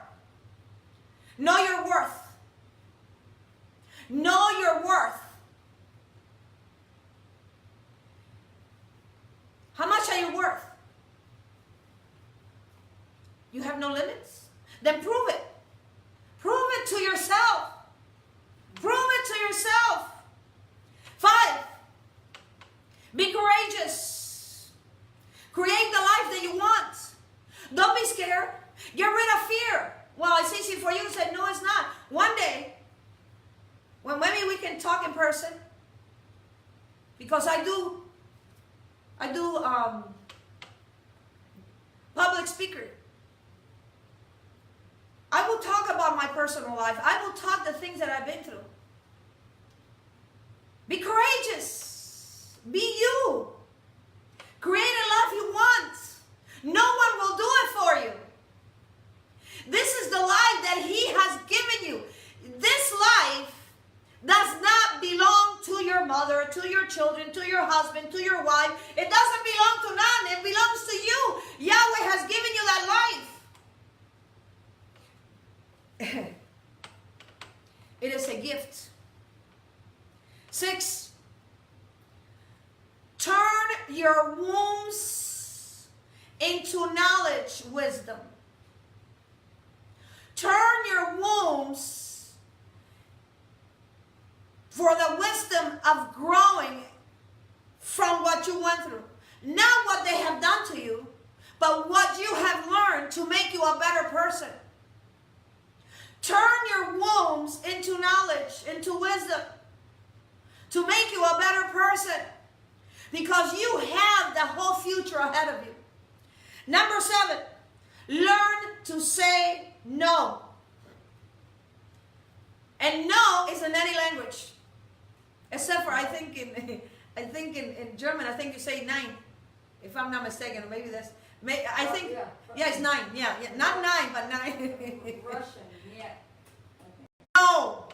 Speaker 1: know your worth. Know your worth. How much are you worth? You have no limits? Then prove it. Prove it to yourself. Prove it to yourself. 5, be courageous. Create the life that you want. Don't be scared. Get rid of fear. Well, it's easy for you to say, no, it's not. One day, when maybe we can talk in person, because I do public speaker. I will talk about my personal life. I will talk the things that I've been through. Be courageous. Be you. Create a life you want. No one will do it for you. This is the life that He has given you. it doesn't belong to none. It belongs to you. Yahweh has given you that life. It is a gift. 6, turn your wombs into knowledge, wisdom. Turn your wombs for the wisdom of growing from what you went through. Not what they have done to you, but what you have learned to make you a better person. Turn your wombs into knowledge, into wisdom, to make you a better person, because you have the whole future ahead of you. Number 7, learn to say no. And no is in any language, except for I think in German, I think you say 9, if I'm not mistaken, or maybe that's. I think yeah, it's 9. Yeah, not 9, but 9.
Speaker 3: Russian, yeah.
Speaker 1: No.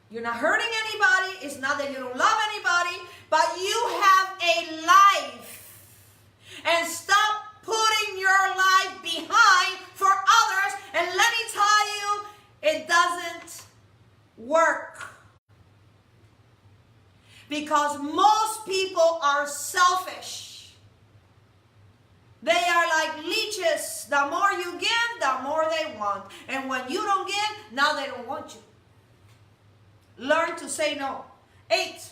Speaker 1: You're not hurting anybody. It's not that you don't love anybody, but you have a life. And stop putting your life behind for others. And let me tell you, it doesn't work. Because most people are selfish. They are like leeches. The more you give, the more they want. And when you don't give, now they don't want you. Learn to say no. 8,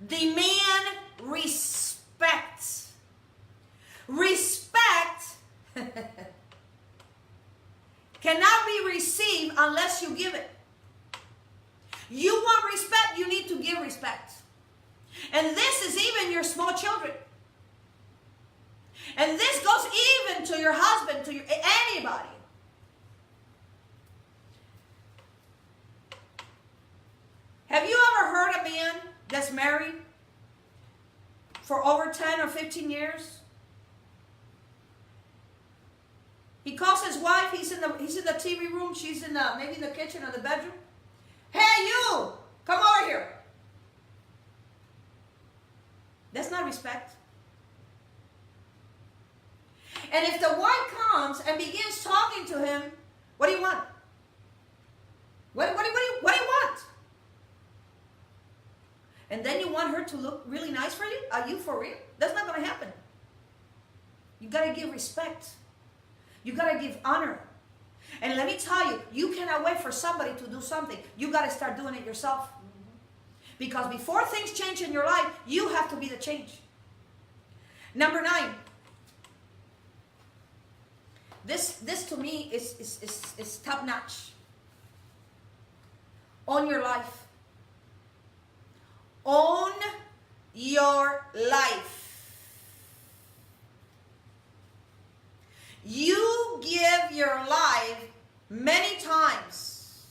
Speaker 1: demand respect. Respect cannot be received unless you give it. You want respect, you need to give respect. And this is even your small children. And this goes even to your husband, to anybody. Have you ever heard a man that's married for over 10 or 15 years? He calls his wife, he's in the TV room, she's in maybe in the kitchen or the bedroom. Hey, you, come over here. That's not respect. And if the wife comes and begins talking to him, what do you want? What do you want? And then you want her to look really nice for you? Are you for real? That's not going to happen. You got to give respect. You got to give honor. And let me tell you, you cannot wait for somebody to do something. You got to start doing it yourself. Because before things change in your life, you have to be the change. Number 9. This to me is top notch. Own your life. Own your life. You give your life many times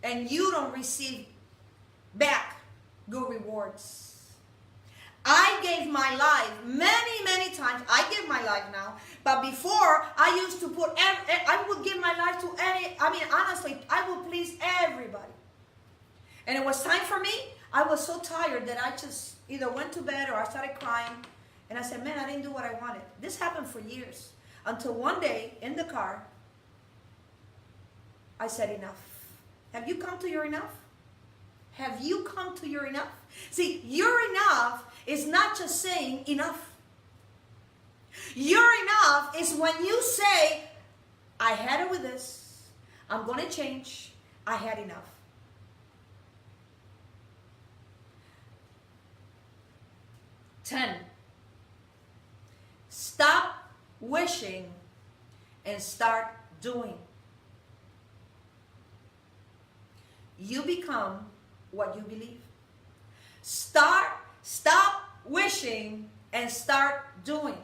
Speaker 1: and you don't receive back good rewards. I gave my life many times. I give my life now. But before, I used to I would give my life to honestly, I would please everybody. And it was time for me. I was so tired that I just either went to bed or I started crying. And I said, man, I didn't do what I wanted. This happened for years. Until one day, in the car, I said enough. Have you come to your enough? Have you come to your enough? See, your enough is not just saying enough. Your enough is when you say, I had it with this. I'm going to change. I had enough. 10. Stop wishing and start doing. You become what you believe. Stop wishing and start doing.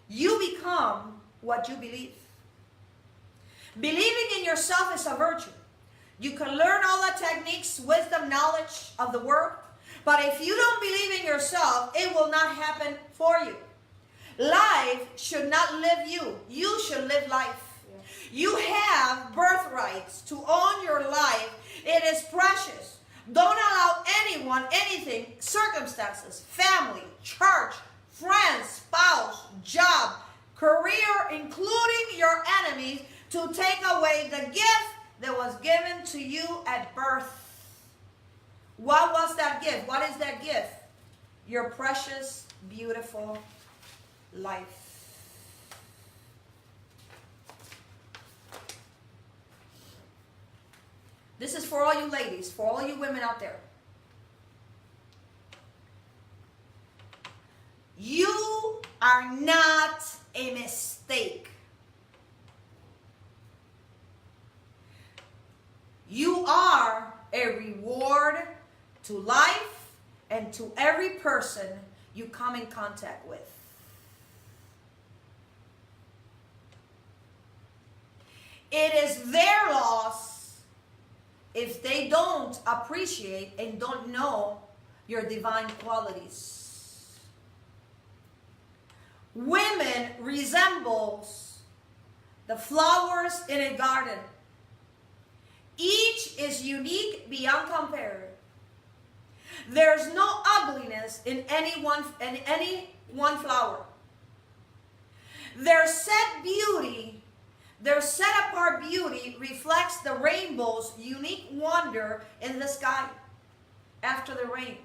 Speaker 1: You become what you believe. Believing in yourself is a virtue. You can learn all the techniques, wisdom, knowledge of the world, but if you don't believe in yourself, it will not happen for you. Life should not live you. You should live life. You have birthrights to own your life Don't allow anyone, anything, circumstances, family, church, friends, spouse, job, career, including your enemies, to take away the gift that was given to you at birth. What was that gift? What is that gift? Your precious, beautiful life. This is for all you ladies, for all you women out there. You are not a mistake. You are a reward to life and to every person you come in contact with. It is their loss if they don't appreciate and don't know your divine qualities. Women resembles the flowers in a garden. Each is unique beyond compare. There's no ugliness in any one flower. Their set beauty, their set-apart beauty reflects the rainbow's unique wonder in the sky after the rain.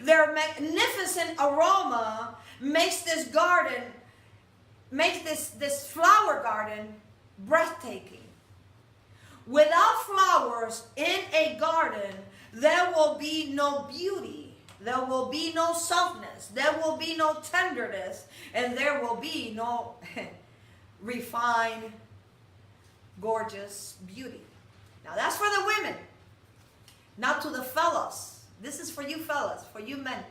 Speaker 1: Their magnificent aroma makes this garden, makes this flower garden breathtaking. Without flowers in a garden, there will be no beauty. There will be no softness. There will be no tenderness. And there will be no refined, gorgeous beauty. Now that's for the women. Now to the fellas. This is for you fellas, for you men.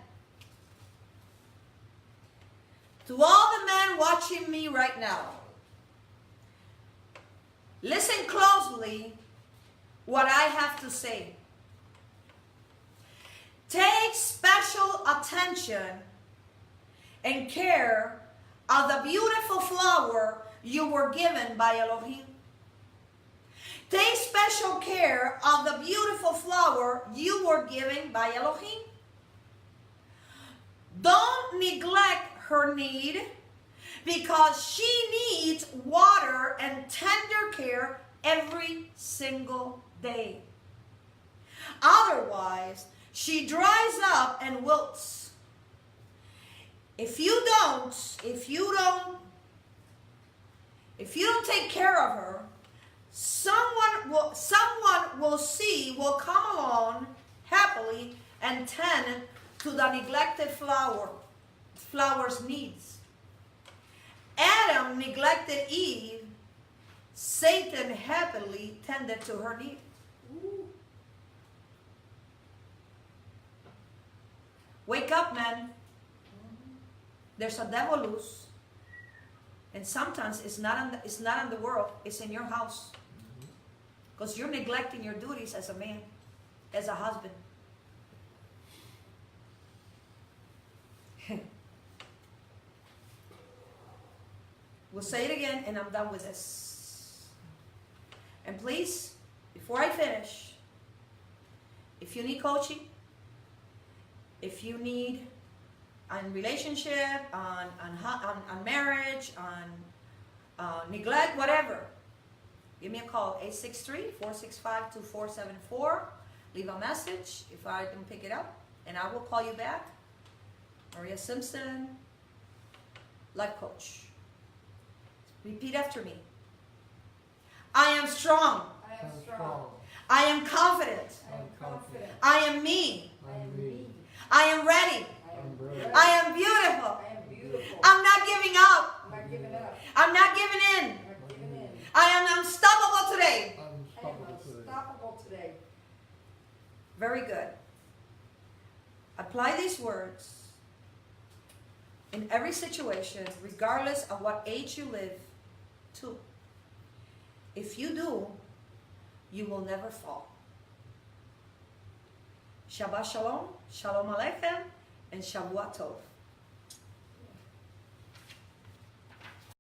Speaker 1: To all the men watching me right now, listen closely what I have to say. Take special attention and care of the beautiful flower you were given by Elohim. Take special care of the beautiful flower you were given by Elohim. Don't neglect her need, because she needs water and tender care every single day. Otherwise, she dries up and wilts. If you don't take care of her, someone will come along happily and tend to the neglected flower's needs. Adam neglected Eve. Satan happily tended to her need. Wake up, man. There's a devil loose. And sometimes it's not in the world, it's in your house. Because you're neglecting your duties as a man, as a husband. We'll say it again and I'm done with this. And please, before I finish, if you need coaching, if you need on relationship, on marriage, on neglect, whatever, give me a call, 863-465-2474. Leave a message if I don't pick it up, and I will call you back. Maria Simpson, life coach. Repeat after me. I am strong.
Speaker 3: I am strong.
Speaker 1: I am confident.
Speaker 3: I am confident.
Speaker 1: I am me.
Speaker 3: I am me.
Speaker 1: I am ready.
Speaker 3: I am ready.
Speaker 1: I am beautiful.
Speaker 3: I am beautiful.
Speaker 1: I'm not giving up.
Speaker 3: I'm not giving up.
Speaker 1: I'm not giving in.
Speaker 3: I'm not giving in.
Speaker 1: I am unstoppable today.
Speaker 3: I am unstoppable today.
Speaker 1: Very good. Apply these words in every situation, regardless of what age you live to. If you do, you will never fall. Shabbat Shalom, Shalom Aleichem, and Shavua Tov.